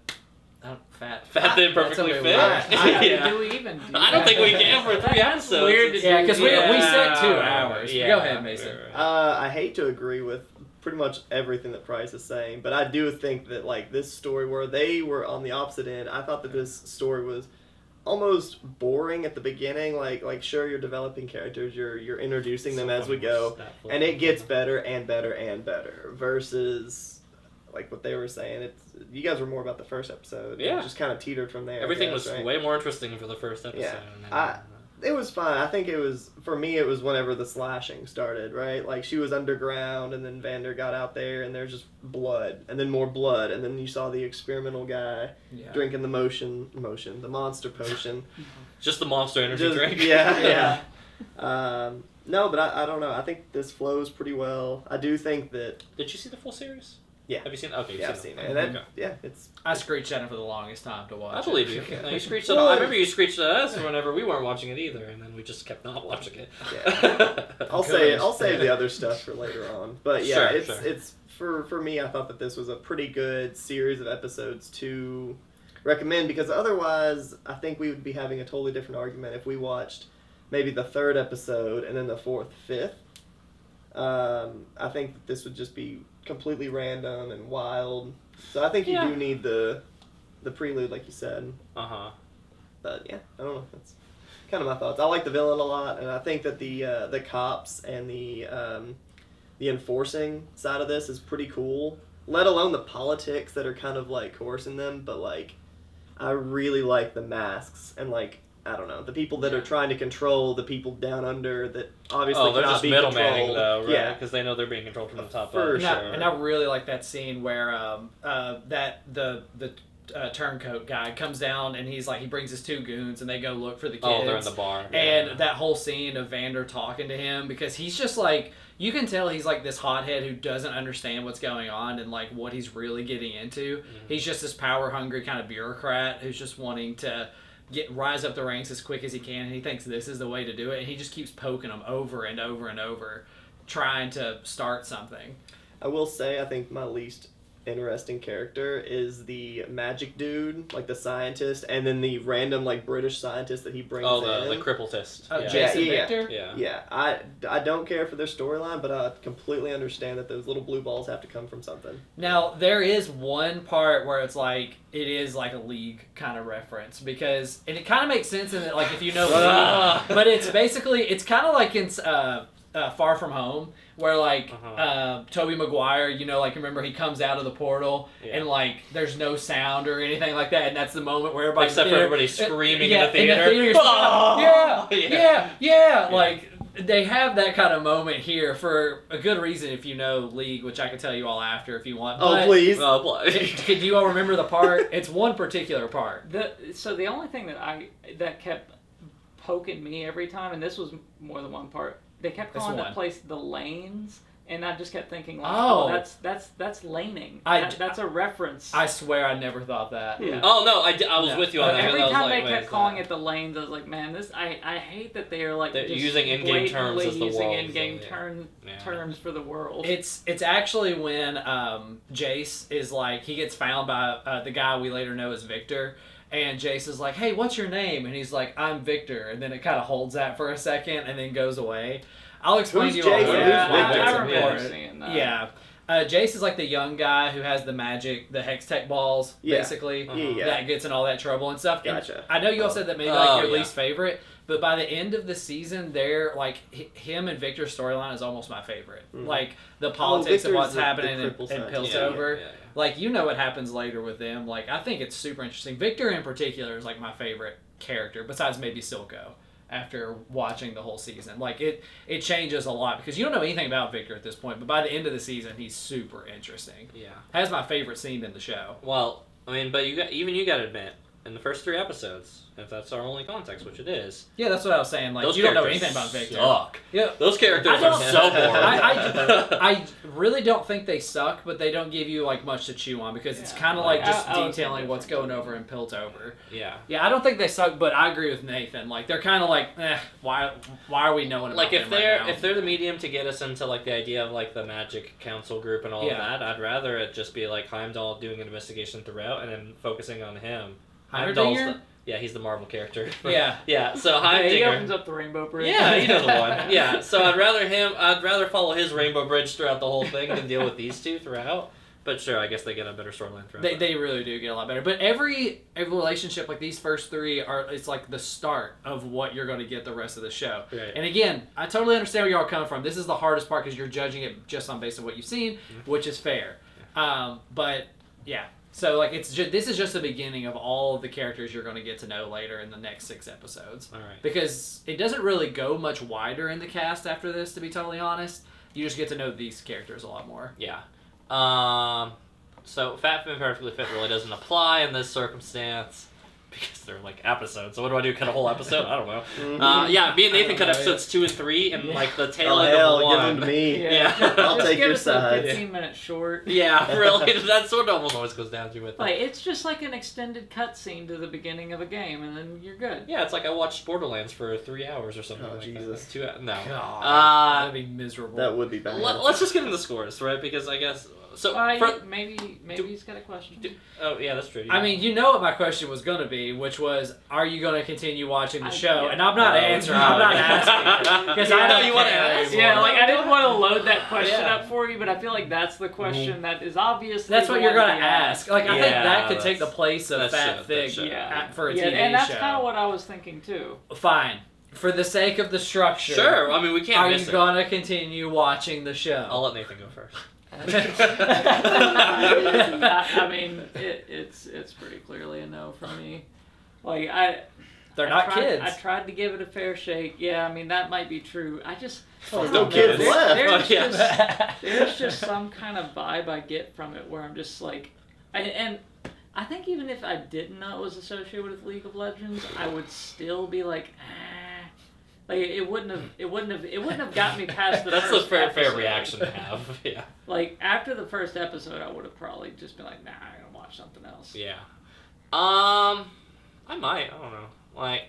fat? Fat Then Perfectly That's a Fit? movie. Yeah. Do we even do I don't think we can for 3 That's episodes. weird to Yeah, because we set 2 Yeah. hours. Yeah. Go ahead, Mason. I hate to agree with pretty much everything that Price is saying, but I do think that like this story where they were on the opposite end, I thought that this story was almost boring at the beginning. Like sure, you're developing characters, you're introducing them as we go, and it gets better and better and better. Versus like what they were saying, it's you guys were more about the first episode. Yeah. It just kind of teetered from there. I Everything guess, was right? way more interesting for the first episode. Yeah. And then, It was fine. I think it was, for me, it was whenever the slashing started, right? Like, she was underground, and then Vander got out there, and there's just blood, and then more blood, and then you saw the experimental guy Yeah. drinking the the monster potion. just the Monster Energy Just- drink. Yeah. No, but I don't know. I think this flows pretty well. I do think that, Did you see the full series? Yeah. Have you seen? Okay, you've yeah, I've seen seen it. it. And that, Okay. yeah, it's, I screeched at him for the longest time to watch. I believe you. it. No, you screeched at. I remember you screeched at us whenever we weren't watching it either, and then we just kept not watching it. Yeah. I'll Good. save the other stuff for later on. But yeah, Sure, it's for me. I thought that this was a pretty good series of episodes to recommend, because otherwise, I think we would be having a totally different argument if we watched maybe the 3rd episode and then the 4th, 5th. I think that this would just be completely random and wild. So I think you Yeah. do need the prelude, like you said. Uh-huh. But yeah, I don't know. That's kind of my thoughts. I like the villain a lot, and I think that the cops and the enforcing side of this is pretty cool. Let alone the politics that are kind of like coercing them, but like I really like the masks and like I don't know, the people that are trying to control the people down under that obviously They're cannot just be middlemaning controlled. though, right? Yeah. Because they know they're being controlled from the top For up. sure. And I really like that scene where that the turncoat guy comes down and he's like, he brings his 2 goons and they go look for the kids. Oh, they're in the bar. And that whole scene of Vander talking to him, because he's just like, you can tell he's like this hothead who doesn't understand what's going on and like what he's really getting into. Mm-hmm. He's just this power hungry kind of bureaucrat who's just wanting to rise up the ranks as quick as he can, and he thinks this is the way to do it, and he just keeps poking them over and over and over, trying to start something. I will say, I think my least interesting character is the magic dude, like the scientist, and then the random like British scientist that he brings in. The crippled-tist. Oh, Yeah. Jason Yeah. Victor? Yeah. I don't care for their storyline, but I completely understand that those little blue balls have to come from something. Now, there is one part where it's like, it is like a League kind of reference, because, and it kind of makes sense in that, like, if you know League, but it's basically, it's kind of like in Far From Home, where like Tobey Maguire, you know, like remember he comes out of the portal and like there's no sound or anything like that, and that's the moment where everybody Except for everybody screaming in the theater. Oh! Yeah. Yeah. Like they have that kind of moment here for a good reason if you know League, which I can tell you all after if you want. Oh, please. Could you all remember the part? It's one particular part. So the only thing that kept poking me every time, and this was more than one part, they kept calling that place the Lanes, and I just kept thinking, like, that's laning. That's a reference. I swear I never thought that. Yeah. Oh no, I was with you on that. Every I was time like, they kept calling it the Lanes, I was like, man, I hate that they are like they're just using in-game terms as the using world. in-game terms for the world. It's actually when Jace is like, he gets found by the guy we later know as Victor. And Jace is like, hey, what's your name? And he's like, I'm Victor. And then it kind of holds that for a second and then goes away. I'll explain to you all. Jace? Yeah, Who's I Victor? remember seeing that. Yeah. Jace is like the young guy who has the magic, the hex tech balls, basically. Yeah. That gets in all that trouble and stuff. Gotcha. And I know you all said that maybe like your least favorite, but by the end of the season, they're like, him and Victor's storyline is almost my favorite. Mm. Like the politics of what's happening in cripple scientist. Piltover. Yeah. Like, you know what happens later with them. Like, I think it's super interesting. Victor in particular is like my favorite character, besides maybe Silco, after watching the whole season. Like, it changes a lot, because you don't know anything about Victor at this point, but by the end of the season, he's super interesting. Yeah. Has my favorite scene in the show. Well, I mean, but you got to admit, in the first 3 episodes, if that's our only context, which it is, Yeah, that's what I was saying. Like, those you don't know characters anything about Victor. Suck. Yeah. Those characters I are don't- so boring. I really don't think they suck, but they don't give you like much to chew on, because it's kind of like just I was detailing what's different. going over in Piltover. Yeah. Yeah, I don't think they suck, but I agree with Nathan. Like, they're kind of like, why are we knowing about Like if them right now? they're the medium to get us into like the idea of like the Magic Council group and all of that, I'd rather it just be like Heimdall doing an investigation throughout and then focusing on him. Heimerdinger? Yeah, he's the Marvel character. Yeah. Yeah, so Yeah, he Heimdall. opens up the Rainbow Bridge. Yeah, he does one. Yeah, so I'd rather follow his Rainbow Bridge throughout the whole thing than deal with these two throughout. But sure, I guess they get a better storyline throughout. They really do get a lot better. But every relationship, like these first 3, it's like the start of what you're going to get the rest of the show. Right. And again, I totally understand where y'all are coming from. This is the hardest part, because you're judging it just on based on what you've seen, which is fair. But yeah. So like this is just the beginning of all of the characters you're going to get to know later in the next 6 episodes. All right. Because it doesn't really go much wider in the cast after this, to be totally honest. You just get to know these characters a lot more. Yeah. So Fat and Perfectly Fit really doesn't apply in this circumstance because they're like episodes. So what do I do? Cut a whole episode? I don't know. Mm-hmm. Yeah, me and Nathan cut episodes 2 and 3 and like the tail Oh, end hell, of give 1. them to me. Yeah. I'll Just take give your us side. a 15-minute short. Yeah, really. That's what it almost always goes down to with Like, it's just like an extended cutscene to the beginning of a game, and then you're good. Yeah, it's like I watched Borderlands for 3 hours or something. Oh, like Jesus. That. No. God, that'd be miserable. That would be bad. Let's just get into the scores, right? Because I guess so. Maybe he's got a question. Oh yeah, that's true. I mean, you know what my question was going to be, which was, are you going to continue watching the show? Yeah. And I'm not answering. I'm not asking. Because I know don't you want to care ask. anymore. Yeah, like I didn't want to load that question Yeah. up for you, but I feel like that's the question that is obvious. That's what you're going to ask. Like, I think Yeah, that could take the that's- place of that Fat should, Thick that should. Yeah, for a yeah, TV and that's show. kind of what I was thinking too. Fine. For the sake of the structure. Sure. I mean, we can't Are miss you it. going to continue watching the show? I'll let Nathan go first. I mean, it's pretty clearly a no for me. Like They're I not tried, kids. I tried to give it a fair shake. Yeah, I mean that might be true. I just There's no kids There- left. there's just some kind of vibe I get from it where I'm just like, and I think even if I didn't know it was associated with League of Legends, I would still be like, like it wouldn't have got me past the That's first a fair episode. reaction to have. Yeah. Like after the first episode, I would have probably just been like, nah, I'm gonna watch something else. Yeah. I might. I don't know. Like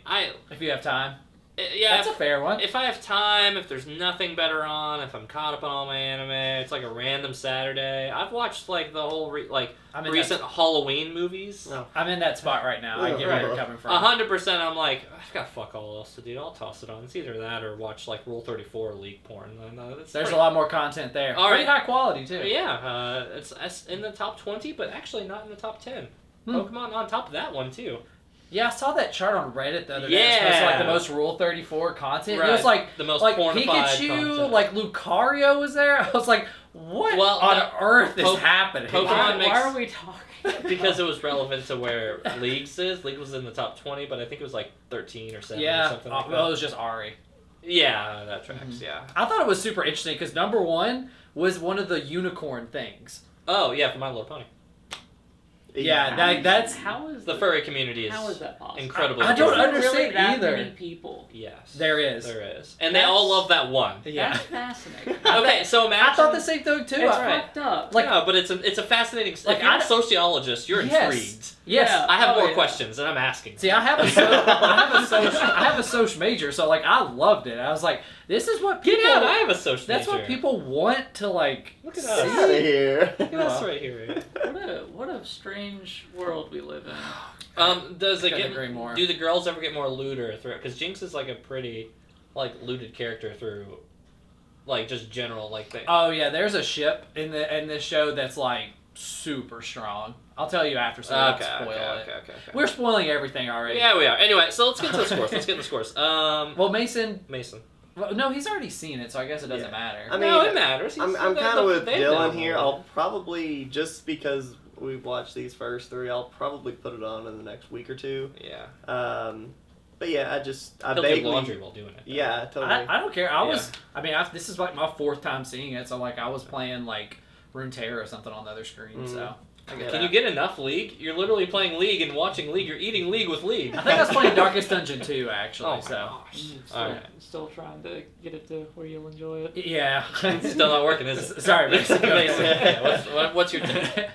If you have time. Yeah. That's a fair one. If I have time, if there's nothing better on, if I'm caught up on all my anime, it's like a random Saturday. I've watched like the whole recent Halloween movies. No. I'm in that spot right now. I get where you're coming from. 100%. I'm like, I've got fuck all else to do. I'll toss it on. It's either that or watch like Rule 34 League porn. There's a lot more content there. All Pretty right. high quality too. Yeah, it's in the top 20, but actually not in the top 10. Pokemon on top of that one too. Yeah, I saw that chart on Reddit the other day. It's supposed to, like the most Rule 34 content. Right. It was like the most like pornified Pikachu, content. like Lucario was there. I was like, what on earth is happening? Pokemon Why are we talking? Because it was relevant to where League's is. League was in the top 20, but I think it was like 13 or 7 or something like that. Well, it was just Ari. Yeah, that tracks, yeah. I thought it was super interesting because number one was one of the unicorn things. Oh, yeah, for My Little Pony. Yeah, that's how is The furry community is how is that possible? incredibly I don't Is there understand really that either. many people. Yes. There is. There is. And they all love that one. Yeah. That's fascinating. Okay, so imagine... I thought the same thing too. It's right. fucked up. Like- no, but it's a fascinating... Like, if you're I a sociologist, you're Yes. intrigued. Yes. Yeah. I have Oh, more yeah. questions, and I'm asking. See, I have a social major, so like I loved it. I was like, this is what people. Get out! I have a social That's major. what people want to like. Look at Get us. out of here. Look at us right here. What a strange world we live in. Does it Couldn't get agree more. Do the girls ever get more looter through? Because Jinx is like a pretty, like looted character through, like just general like thing. Oh yeah, there's a ship in this show that's like super strong. I'll tell you after, so we don't spoil it. Okay. We're spoiling everything already. Yeah, we are. Anyway, so let's get to the scores. Well, Mason. Mason. Well, no, he's already seen it, so I guess it doesn't Yeah. matter. I mean, no, it matters. I'm kind of with they know Dylan here. more. I'll probably, just because we've watched these first three, I'll probably put it on in the next week or two. Yeah. But yeah, I He'll do vaguely... laundry while doing it. though. Yeah, totally. I don't care. This is like my fourth time seeing it, so like I was playing like Runeterra or something on the other screen, so. I get Can that. you get enough League? You're literally playing League and watching League. You're eating League with League. I think I was playing Darkest Dungeon 2, actually, Oh my so. gosh. Still, Alright. still trying to get it to where you'll enjoy it. Yeah. Still not working, is it? Sorry, Mason. Mason. Yeah, what's your take?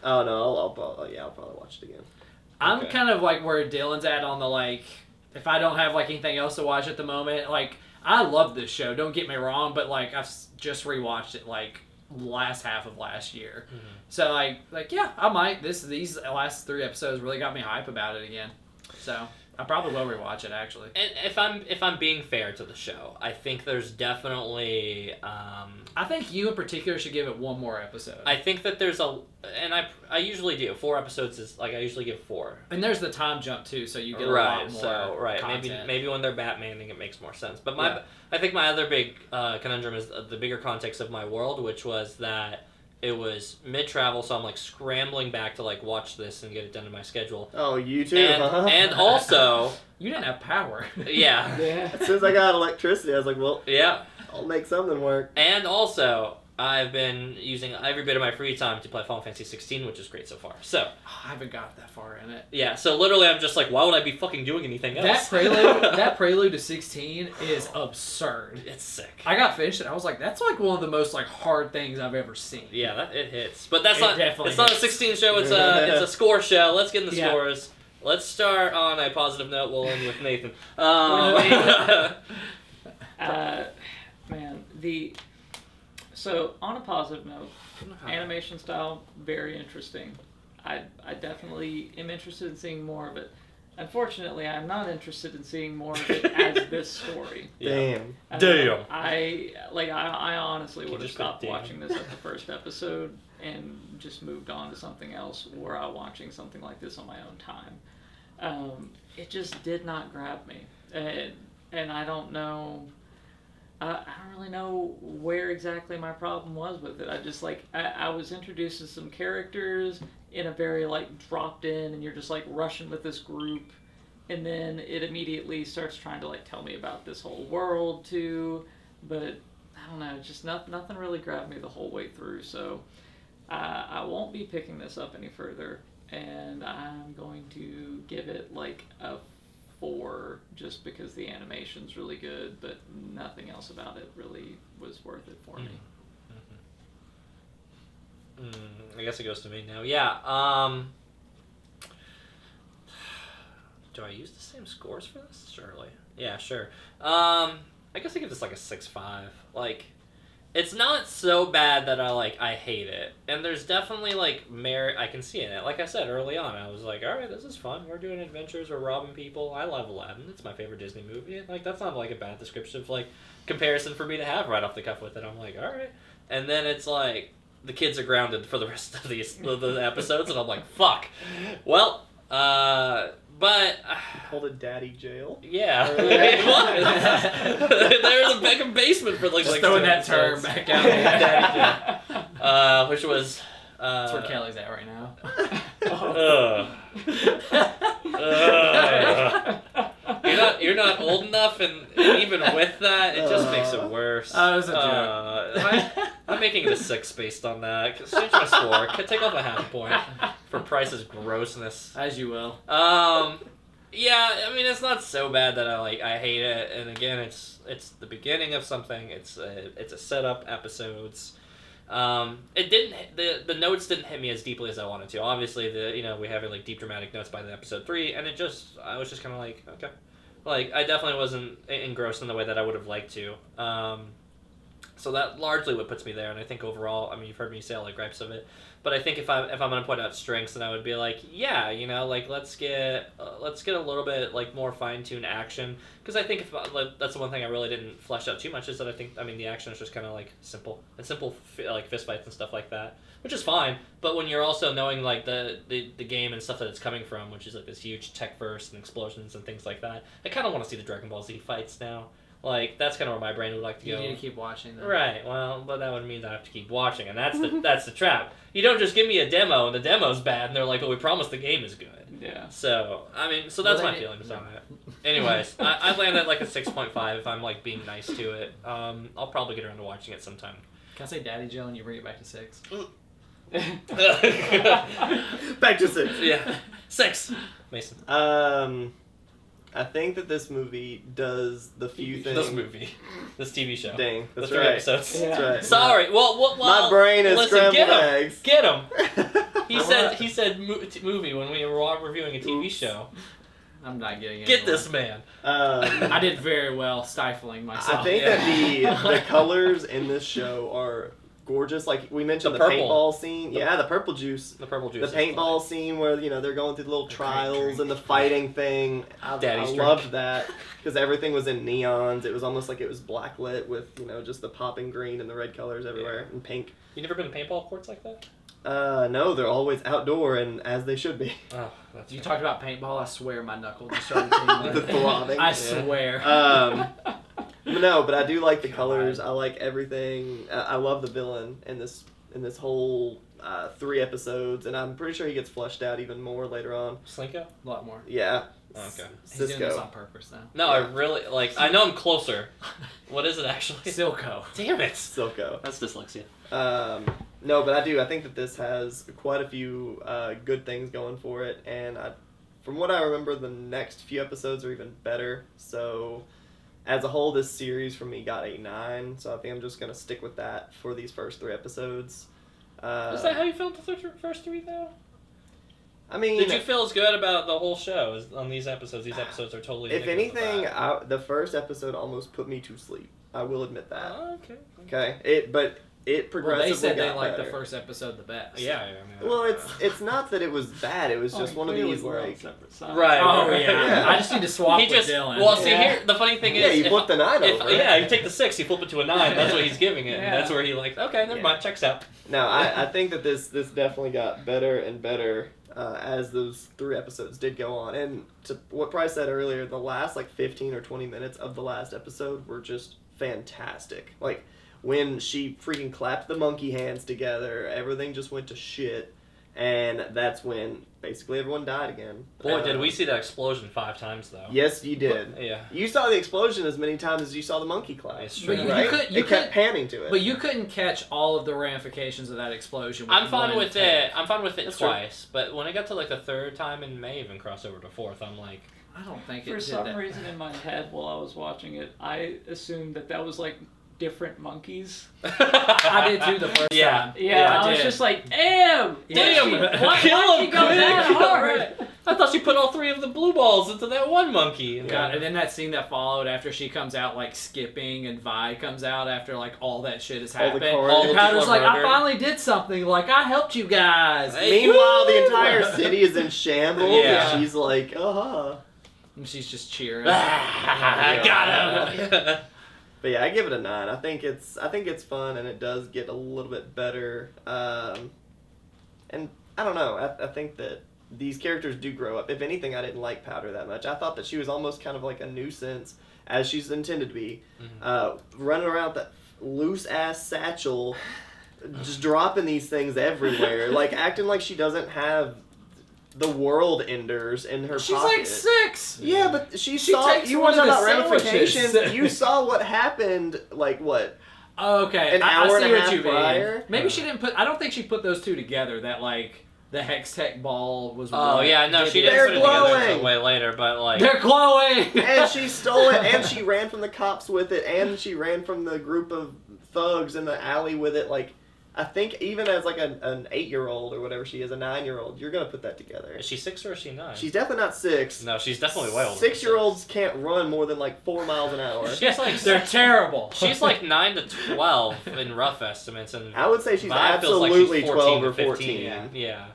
Oh, no, I'll probably watch it again. I'm Okay. kind of like where Dylan's at on the like, if I don't have like anything else to watch at the moment, like I love this show. Don't get me wrong, but like I've just rewatched it like last half of last year, so like yeah, I might. These last 3 episodes really got me hype about it again, so I probably will rewatch it actually. And if I'm being fair to the show, I think there's definitely I think you in particular should give it one more episode. I think that there's and I usually do 4 episodes is like I usually give 4. And there's the time jump too, so you get a Right, lot more so content. maybe when they're Batmaning it makes more sense. But I think my other big conundrum is the bigger context of my world, which was that it was mid-travel, so I'm like scrambling back to like watch this and get it done in my schedule. Oh, you too, And, huh? and also, You didn't have power. yeah, As soon as I got electricity, I was like, well, yeah, I'll make something work. and also I've been using every bit of my free time to play Final Fantasy 16, which is great so far. So I haven't got that far in it. yeah, so literally I'm just like, why would I be fucking doing anything else? That prelude to 16 is absurd. It's sick. I got finished and I was like, that's like one of the most like hard things I've ever seen. Yeah, it hits. But that's It not. definitely It's not a hits. 16 show. It's a score show. Let's get in the Yeah. scores. Let's start on a positive note. We'll end with Nathan. Man, so on a positive note, animation style very interesting. I definitely am interested in seeing more of it. Unfortunately, I'm not interested in seeing more of it as this story. Damn. Damn. I honestly You would have just said stopped damn. watching this at the first episode and just moved on to something else, or watching something like this on my own time. It just did not grab me, and I don't know. I don't really know where exactly my problem was with it. I just I was introduced to some characters in a very dropped in, and you're just rushing with this group, and then it immediately starts trying to tell me about this whole world too. But I don't know, just nothing really grabbed me the whole way through. So I won't be picking this up any further. and I'm going to give it like a 4, just because the animation's really good, but nothing else about it really was worth it for me. I guess it goes to me now. Yeah. Do I use the same scores for this? Surely. Yeah, sure. I guess I give this like a 6.5. Like, it's not so bad that I hate it, and there's definitely like merit I can see in it. Like I said early on, I was like, all right, this is fun. We're doing adventures. We're robbing people. I love Aladdin. It's my favorite Disney movie. And, like, that's not like a bad descriptive like comparison for me to have right off the cuff with it. I'm like, all right, and then it's like the kids are grounded for the rest of the episodes, and I'm like, fuck. Well, but Called it Daddy Jail. yeah, it was. There's a Beckham basement for like Just like throwing two that term episodes. back out there. Daddy Jail. Which was That's where Kelly's at right now. You're not old enough, and even with that, it just makes it worse. Oh, it was a joke. I'm making it a 6 based on that. Change my score. Take off a half point for Price's grossness. As you will. Yeah, I mean, it's not so bad that I hate it. And again, it's the beginning of something. It's a setup episodes. It didn't the notes didn't hit me as deeply as I wanted to. Obviously, we have like deep dramatic notes by the episode 3, and I was just kind of like, okay, like I definitely wasn't engrossed in the way that I would have liked to. So that largely what puts me there, and I think overall, I mean, you've heard me say all the gripes of it, but I think if I'm gonna point out strengths, then I would be like, yeah, like let's get a little bit like more fine-tuned action, because I think that's the one thing I really didn't flesh out too much, is that I mean the action is just kind of like simple like fist fights and stuff like that, which is fine, but when you're also knowing like the game and stuff that it's coming from, which is like this huge tech burst and explosions and things like that, I kind of want to see the Dragon Ball Z fights now. Like, that's kind of where my brain would like to go. You need to keep watching, though. Right, well, but that would mean that I have to keep watching, and that's the trap. You don't just give me a demo, and the demo's bad, and they're like, oh, we promised the game is good. Yeah. So, I mean, that's my feelings on it. Anyways, I land at like a 6.5 if I'm like being nice to it. I'll probably get around to watching it sometime. Can I say Daddy Joe and you bring it back to 6? Back to 6. Yeah. 6. Mason. I think that this movie does the few things. This TV show. Dang, The that's 3 right. episodes. Yeah. That's right. Sorry. Well, My brain is listen, scrambled get him. eggs. Get him. He said movie when we were reviewing a TV show. I'm not getting it. Get this man. I did very well stifling myself. I think that the colors in this show are gorgeous. Like we mentioned, The the purple. paintball scene. Yeah, the purple juice. The purple juice. The paintball scene where they're going through the little trials and the fighting thing. I Daddy's loved drink. that because everything was in neons. It was almost like it was blacklit with just the popping green and the red colors everywhere and pink. You never been to paintball courts like that? No, they're always outdoor and as they should be. Oh, that's You talked about paintball, I swear my knuckles just started tingling. The throbbing. I Yeah. swear. No, but I do like the colors. I like everything. I love the villain in this whole 3 episodes, and I'm pretty sure he gets fleshed out even more later on. Slinko? A lot more. Yeah. Oh, okay. He's doing this Cisco. on purpose now. No, Yeah. I really I know I'm closer. What is it actually? Silco. Damn it. Silco. That's dyslexia. No, but I do. I think that this has quite a few good things going for it, and from what I remember, the next few episodes are even better. So, as a whole, this series for me got a 9. So I think I'm just gonna stick with that for these first 3 episodes. Is that how you felt the first 3 though? I mean, Did you feel as good about the whole show on these episodes? These episodes are totally. if indicative of anything, that. the first episode almost put me to sleep. I will admit that. Oh, okay. Okay, it Well, progressively they said they got liked better. the first episode the best. Yeah. Well, it's not that it was bad. It was just one of these like. separate sides. Right. Oh, right, yeah. yeah. I just need to swap He with just Dylan. well. See Yeah. here, the funny thing Yeah, is, you flip the 9 over. Yeah, you take the 6, you flip it to a 9. That's what he's giving it. Yeah. And that's where he like, okay, never Yeah. mind, checks out. No, I think that this definitely got better and better as those 3 episodes did go on. And to what Price said earlier, the last like 15 or 20 minutes of the last episode were just fantastic. Like when she freaking clapped the monkey hands together, everything just went to shit. And that's when basically everyone died again. Boy, did we see that explosion 5 times though. Yes, you did. Yeah. You saw the explosion as many times as you saw the monkey clap. It's true. But Right? you It kept panning to it. But you couldn't catch all of the ramifications of that explosion. I'm fine one with take. it. I'm fine with it That's true. twice. But when it got to like the 3rd time and may even cross over to 4th, I'm like, I don't think it For did some that. reason in my head while I was watching it, I assumed that was like different monkeys. I did too the first Yeah. time. Yeah, I was did. just like, damn! Damn! Why she go that hard? I thought she put all 3 of the blue balls into that one monkey. God, and then that scene that followed after she comes out like skipping and Vi comes out after like all that shit has All the happened. cars. All the And Powder's people like, I murdered. finally did something. Like, I helped you guys. Hey, Meanwhile, the woo! entire city is in shambles. Yeah. And she's like, And she's just cheering. I got him. But yeah, I give it a 9. I think it's fun and it does get a little bit better. And I don't know. I think that these characters do grow up. If anything, I didn't like Powder that much. I thought that she was almost kind of like a nuisance, as she's intended to be, running around with that loose ass satchel, just dropping these things everywhere, like acting like she doesn't have the world enders in her She's pocket. like 6. Yeah, but she She saw. takes You one want to of talk the about ramifications? sandwiches. You saw what happened. Like what? Okay, An I hour see and a what half you mean. prior? Maybe she didn't put. I don't think she put those two together. That like the Hex Tech ball was. Oh really- yeah, no, she didn't They're put it together glowing. until way later. But like, They're glowing. And she stole it, and she ran from the cops with it, and she ran from the group of thugs in the alley with it. Like, I think even as like an 8-year-old or whatever she is, a 9-year-old, you're gonna put that together. is she 6 or is she 9? She's definitely not 6. No, she's definitely way older. 6-year-olds can't run more than like 4 miles an hour. She's like They're terrible. She's like 9 to 12 in rough estimates, and I would say she's Vi feels like absolutely she's 12 or 14 to 14. 15. Yeah.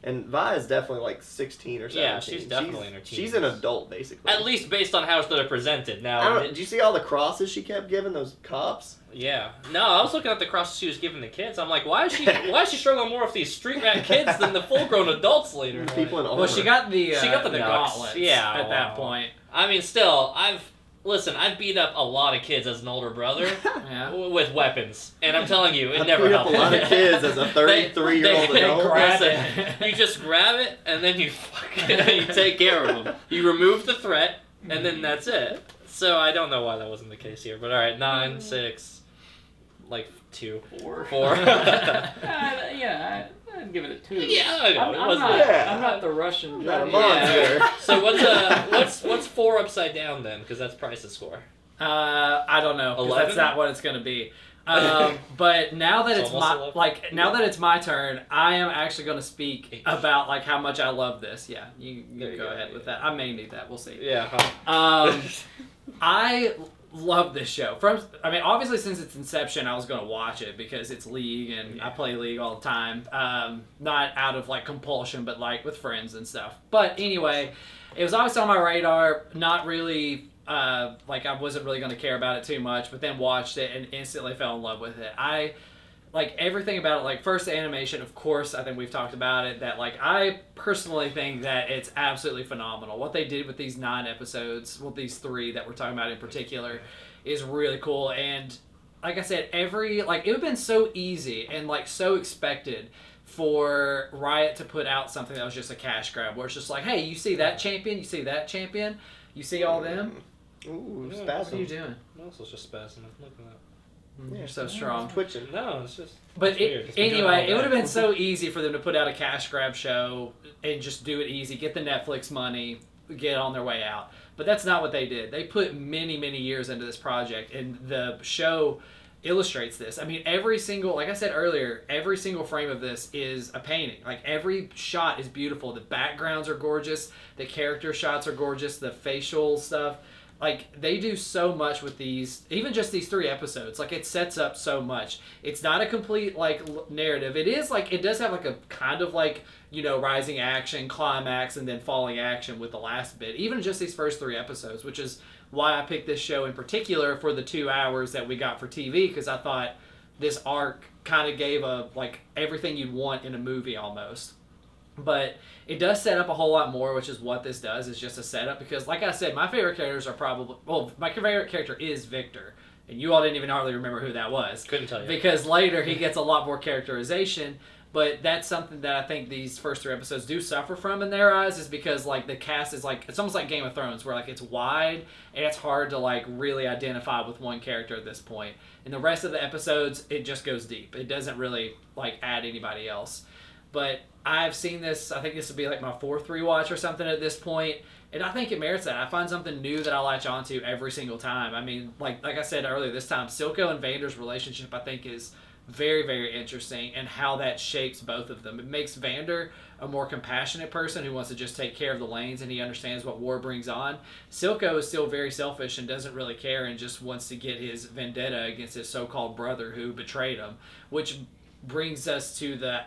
And Vi is definitely like 16 or 17. Yeah, she's definitely in her She's an teens. adult, basically. At least based on how they're presented. I Now, don't, did you see all the crosses she kept giving those cops? yeah. No, I was looking at the crosses she was giving the kids. I'm like, why is she struggling more with these street rat kids than the full-grown adults later? People in armor. Well, she got the the knocks. gauntlets. Yeah, At that wow. point. I mean, still, I've beat up a lot of kids as an older brother Yeah. with weapons, and I'm telling you, it I never beat up helped. a lot of kids as a 33-year-old They adult. grab Listen, it. You just grab it, and then you you take care of them. You remove the threat, and then that's it. So I don't know why that wasn't the case here, but all right, 9, 6, like 2, 4. 4. Yeah, I'd give it a 2. Yeah, I know, I'm, it I'm wasn't. not, Yeah. I'm not the Russian Not a judge. monster. So what's 4 upside down then? Because that's Price's score. I don't know. 'Cause 11? that's not what it's gonna be. But now that It's it's almost my 11. now that it's my turn, I am actually gonna speak 8. about like how much I love this. Yeah, you There you go go. ahead with that. I may need that. We'll see. Yeah. I love this show. I mean, obviously since its inception, I was going to watch it because it's League and I play League all the time. Not out of like compulsion, but like with friends and stuff. But anyway, it was always on my radar. Not really. Like I wasn't really going to care about it too much, but then watched it and instantly fell in love with it. I like everything about it. Like first the animation, of course, I think we've talked about it. That like I personally think that it's absolutely phenomenal. What they did with these 9 episodes, well these 3 that we're talking about in particular, is really cool. And like I said, it would have been so easy and like so expected for Riot to put out something that was just a cash grab, where it's just like, hey, you see that champion, you see that champion, you see all them. Ooh, Yeah, spasm. What are you doing? No, it's just spazzing. Look at that. You're so strong. Twitching. No, it's just. But it's weird. It's been doing anyway, all it would have day. been so easy for them to put out a cash grab show and just do it easy, get the Netflix money, get on their way out. But that's not what they did. They put many, many years into this project, and the show illustrates this. I mean, every single, like I said earlier, every single frame of this is a painting. Like every shot is beautiful. The backgrounds are gorgeous. The character shots are gorgeous. The facial stuff. Like, they do so much with these, even just these 3 episodes. Like, it sets up so much. It's not a complete, like, narrative. It is, like, it does have, like, a kind of, like, you know, rising action, climax, and then falling action with the last bit. Even just these first 3 episodes, which is why I picked this show in particular for the 2 hours that we got for TV, because I thought this arc kind of gave like, everything you'd want in a movie almost. But it does set up a whole lot more, which is what this does, is just a setup. Because, like I said, my favorite characters are probably... Well, my favorite character is Victor. And you all didn't even hardly remember who that was. Couldn't tell you. Because later he gets a lot more characterization. But that's something that I think these first 3 episodes do suffer from in their eyes, is because like the cast is like, it's almost like Game of Thrones, where like it's wide and it's hard to like really identify with one character at this point. In the rest of the episodes, it just goes deep. It doesn't really like add anybody else. But I've seen this, I think this would be like my 4th rewatch or something at this point, and I think it merits that. I find something new that I latch onto every single time. I mean, like I said earlier this time, Silco and Vander's relationship I think is very, very interesting, and how that shapes both of them. It makes Vander a more compassionate person who wants to just take care of the lanes, and he understands what war brings on. Silco is still very selfish and doesn't really care and just wants to get his vendetta against his so-called brother who betrayed him, which brings us to the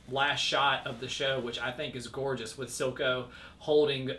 last shot of the show, which I think is gorgeous, with Silco holding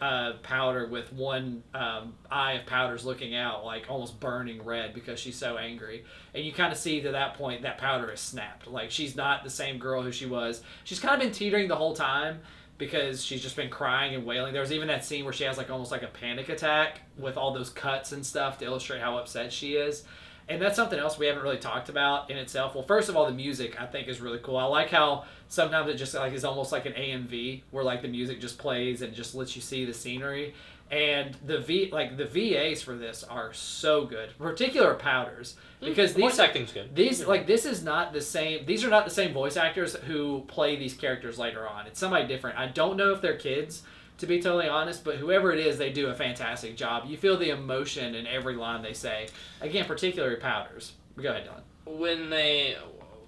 Powder with one eye of Powder's looking out, like almost burning red because she's so angry. And you kind of see to that point that Powder is snapped. Like, she's not the same girl who she was. She's kind of been teetering the whole time because she's just been crying and wailing. There was even that scene where she has like almost like a panic attack with all those cuts and stuff to illustrate how upset she is. And that's something else we haven't really talked about in itself. Well, first of all, the music I think is really cool. I like how sometimes it just like is almost like an AMV, where like the music just plays and just lets you see the scenery. And the VAs for this are so good, particular Powders, because The voice acting's good. These this is not the same. These are not the same voice actors who play these characters later on. It's somebody different. I don't know if they're kids, to be totally honest, but whoever it is, they do a fantastic job. You feel the emotion in every line they say. Again, particularly Powders. Go ahead, Dylan.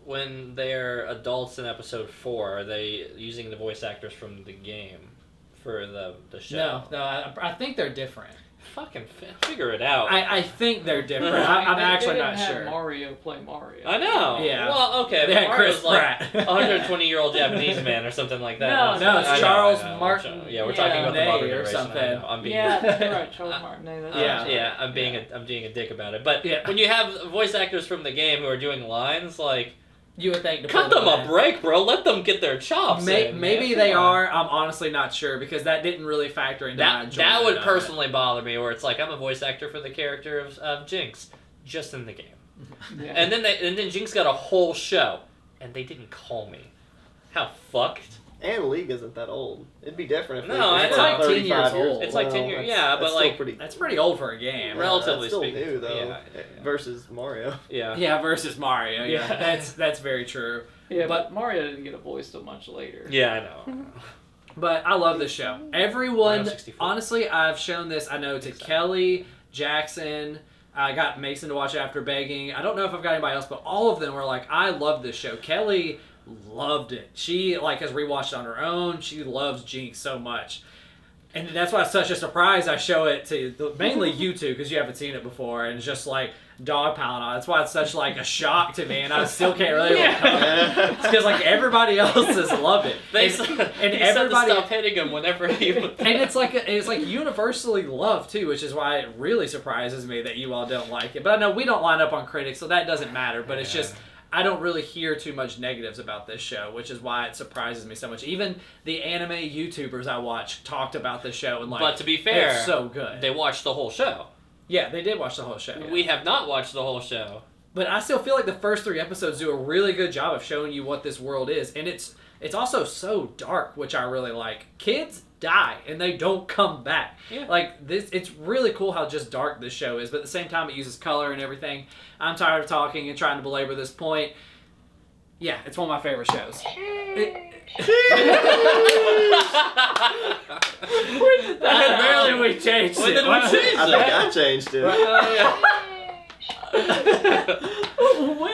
When they're adults in episode 4, are they using the voice actors from the game for the show? No, I think they're different. Fucking figure it out. I think they're different. I'm actually they not didn't have sure. Mario play Mario. I know. Yeah. Well, okay, They but had Mario's Chris like Pratt. a 120-year-old Japanese man or something like that. No, it's I know, Charles I know. Martin. Yeah, we're talking about the Ney modern or generation. something. I know. I'm being Yeah, you're right, Charles Martinet. That's Yeah. right. yeah, I'm being a dick about it. But Yeah. when you have voice actors from the game who are doing lines, like, You would think to cut pull them a in. break, bro. Let them get their chops in. Maybe man. they Come on. are. I'm honestly not sure, because that didn't really factor into my enjoyment That would of personally bother me, where it's like, I'm a voice actor for the character of Jinx, just in the game. Yeah. And then Jinx got a whole show, and they didn't call me. How fucked? And League isn't that old. It'd be different if No, they it's like 10 35 years years old. It's like 10 years, yeah, but that's like- still pretty, it. That's pretty old for a game. Relatively that's still speaking. new though, Yeah. versus Mario. Yeah. Yeah, versus Mario. Yeah, Yeah. that's very true. Yeah, But- but Mario didn't get a voice till much later. Yeah, I know. But I love this show. Everyone, Mario 64. honestly, I've shown this, I know, to Exactly. Kelly, Jackson. I got Mason to watch after begging. I don't know if I've got anybody else, but all of them were like, I love this show. Kelly loved it. She like has rewatched it on her own. She loves Jinx so much. And that's why it's such a surprise. I show it to mainly you two, because you haven't seen it before, and it's just like dogpiling on. That's why it's such like a shock to me, and I still can't really It's because like everybody else has loved it. They and, said, and he everybody said to stop hitting him whenever he would. and it's like universally loved too, which is why it really surprises me that you all don't like it. But I know we don't line up on critics, so that doesn't matter. But it's just, I don't really hear too much negatives about this show, which is why it surprises me so much. Even the anime YouTubers I watch talked about this show and like, But to be fair, it's so good. they watched the whole show. Yeah, they did watch the whole show. We have not watched the whole show. But I still feel like the first 3 episodes do a really good job of showing you what this world is, and it's also so dark, which I really like. Kids die and they don't come back. Yeah. Like this, it's really cool how just dark this show is, but at the same time it uses color and everything. I'm tired of talking and trying to belabor this point. Yeah, it's one of my favorite shows. Apparently we changed When it. did we change I think I changed it.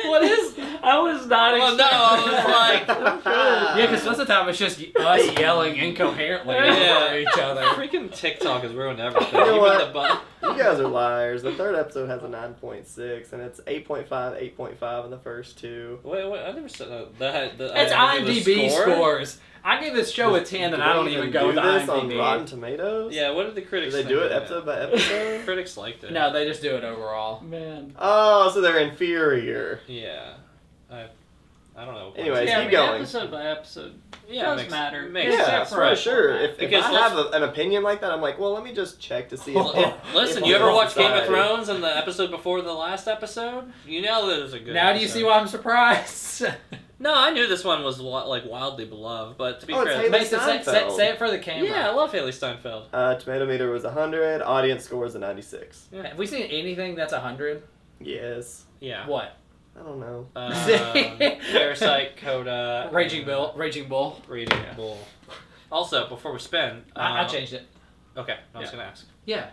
What is? I was not Well, no, I was like, Yeah, because most of the time it's just us yelling incoherently Yeah. at each other. freaking TikTok has ruined everything. You know Even what? the button. You guys are liars. The third episode has a 9.6, and it's 8.5, 8.5 in the first 2. Wait, I never said that. That's I didn't give IMDb the score? scores. I give this show a 10, and I don't even go with do this on IMDb. Rotten Tomatoes. Yeah, what did the Do critics they think do of it that? episode by episode? Critics liked it. No, they just do it overall. Man. Oh, so they're inferior. Yeah. I I don't know. Anyways, Yeah, keep going. episode by episode Yeah, does matter. makes Yeah, sense, for right. sure. If Because I have an opinion like that, I'm like, well, let me just check to see Well, if listen, if you I'm ever on watch Game of society. Thrones and the episode before the last episode? You know that it was a good. Now do you episode. see why I'm surprised? No, I knew this one was like wildly beloved, but to be Oh, it's fair, Haley Mason, Steinfeld. say it for the camera. yeah, I love Haley Steinfeld. Tomato meter was 100. Audience score was a 96. Have we seen anything that's 100? Yes. Yeah. What? I don't know. Parasite, Coda, Raging Bull. Raging Yeah. Bull. Also, before we spin, I changed it. Okay, I was Yeah. gonna ask. Yeah.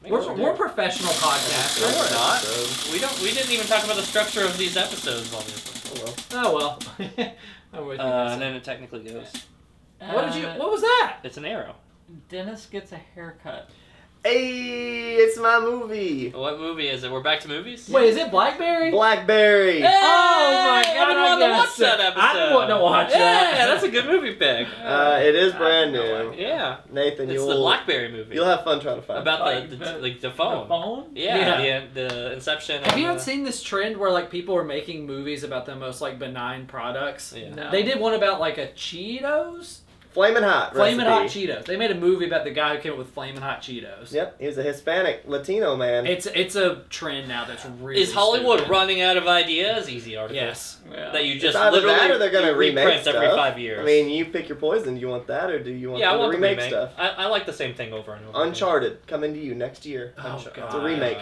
Make We're, sure. we're professional No, podcasters. we're not. Episode. We didn't even talk about the structure of these episodes, obviously. Oh well. Oh well. I'm with you. And Mason. then it technically goes. What was that? It's an arrow. Dennis gets a haircut. Hey, it's my movie. What movie is it? We're back to movies. Wait, is it Blackberry? Blackberry. Hey, Oh my God, I've been wanting to I watch guess. that episode. I've been wanting to watch that. Yeah, that's a good movie pick. It is brand I have no new. Yeah, Nathan, it's the you'll Blackberry movie you'll have fun trying to find it. about Like the the phone. The phone? Yeah, the Inception. Have you and, not seen this trend where like people are making movies about the most like benign products? Yeah. No. They did one about like a Cheetos, Flamin' Hot. Flamin' Hot recipe. Cheetos. They made a movie about the guy who came up with Flamin' Hot Cheetos. Yep, he was a Hispanic Latino man. It's a trend now that's really. Is Hollywood stupid. running out of ideas? Easy articles. Yes. Yeah. That you It's just either literally that or they're gonna you remake reprint every stuff. 5 years. I mean, you pick your poison. Do you want that or do you want yeah, I them want to the remake remake. stuff? I like the same thing over and over. Uncharted coming to you next year. Oh, Again. God. It's a remake.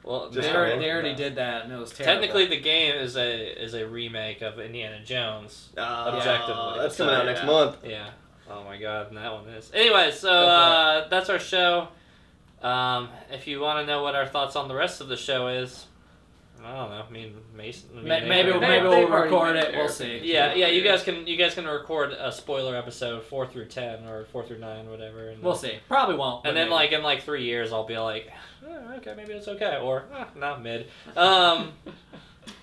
Well, Just They man, already, they already did that and it was terrible. technically the game is a remake of Indiana Jones. Objectively. That's So, coming out yeah. next month. Yeah. Oh my god, and that one is. Anyway, so Go for that's our show. If you want to know what our thoughts on the rest of the show is, I don't know. Me and Mason. Maybe we'll They've record already it. made We'll their see. Yeah, you guys can record a spoiler episode 4 through 10 or 4 through 9, whatever. And We'll see. Probably won't. but And then maybe. in 3 years, I'll be like, okay, maybe it's okay, or not mid.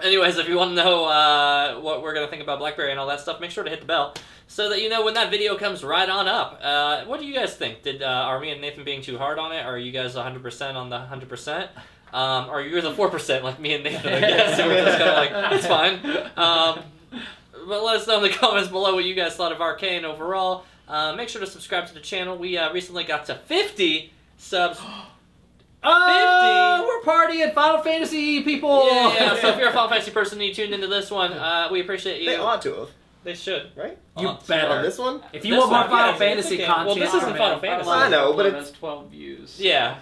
Anyways, if you want to know what we're gonna think about BlackBerry and all that stuff, make sure to hit the bell so that you know when that video comes right on up. What do you guys think? Are me and Nathan being too hard on it? Are you guys 100% on the 100%? Or you're the 4% like me and Nathan? I guess so we're just kind of like it's fine. But let us know in the comments below what you guys thought of Arcane overall. Make sure to subscribe to the channel. We recently got to 50 subs. Oh, we're partying Final Fantasy people. Yeah. So if you're a Final Fantasy person and you tuned into this one, we appreciate you. They ought to have, They should. right? You On better. On this one? If you This want more one, Final yeah, Fantasy okay. content, Well, this isn't from Final it. Fantasy. I know, but that's 12 views. Yeah.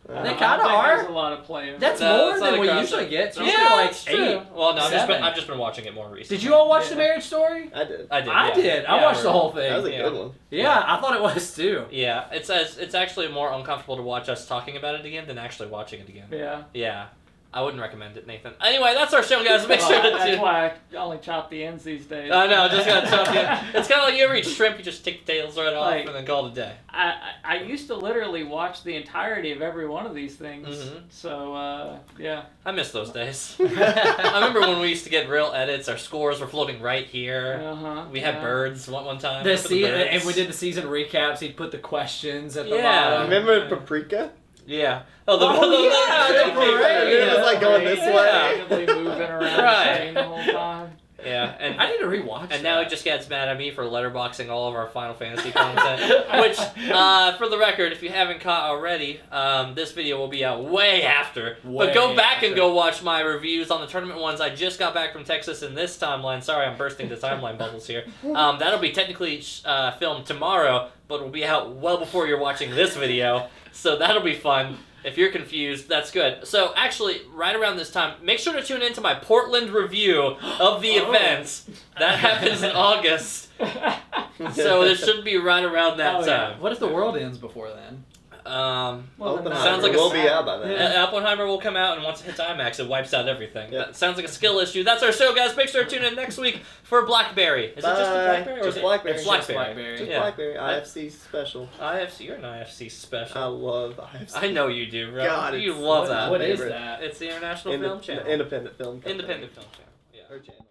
I They don't kinda think are. There's a lot of players. That's No, more it's than not we across usually it. get. It's Yeah, usually like it's true. 8. Well, no, Seven. I've just been watching it more recently. Did you all watch The Yeah. Marriage Story? I did. I did. I yeah. did. I Yeah, watched the we're- whole thing. That was a Yeah. good one. Yeah, I thought it was too. Yeah, it's actually more uncomfortable to watch us talking about it again than actually watching it again. Yeah. Yeah. I wouldn't recommend it, Nathan. Anyway, that's our show, guys. Make sure Well, to that's why I only chop the ends these days. I know, just gotta chop it. It's kind of like you ever eat shrimp, you just take the tails right off Like- and then call it a day. I used to literally watch the entirety of every one of these things. Mhm. So, yeah. I miss those days. I remember when we used to get real edits, our scores were floating right here. Uh-huh. We had birds one time. The for season, birds. and we did the season recaps. He'd put the questions at the Yeah. bottom. Remember Paprika? Yeah. Oh, yeah, the parade. It was like going this Yeah. way. Randomly moving around Right. the screen the whole time. Yeah, and I need to rewatch. and now he just gets mad at me for letterboxing all of our Final Fantasy content. Which, for the record, if you haven't caught already, this video will be out way after. But go Way back and after. go watch my reviews on the tournament ones. I just got back from Texas in this timeline. Sorry, I'm bursting the timeline bubbles here. That'll be technically filmed tomorrow, but will be out well before you're watching this video. So that'll be fun. If you're confused, that's good. So actually, right around this time, make sure to tune into my Portland review of the events. That happens in August. So it should be right around that Oh, yeah. time. What if the world ends before then? Well, then Oppenheimer sounds like a will be out by then. Yeah. Oppenheimer will come out, and once it hits IMAX, it wipes out everything. Yep. That sounds like a skill issue. That's our show, guys. Make sure to tune in next week for Blackberry. Is it just a Bye. Blackberry? Or Just is it? Blackberry. It's Just Blackberry. Blackberry. Just Yeah. Blackberry. IFC special. IFC, you're an IFC special. I love IFC. I know you do, bro. God, You it's love what- that. What is favorite. that? It's the International Film Channel. Independent film. Company. Independent Film Channel. Yeah. Or channel.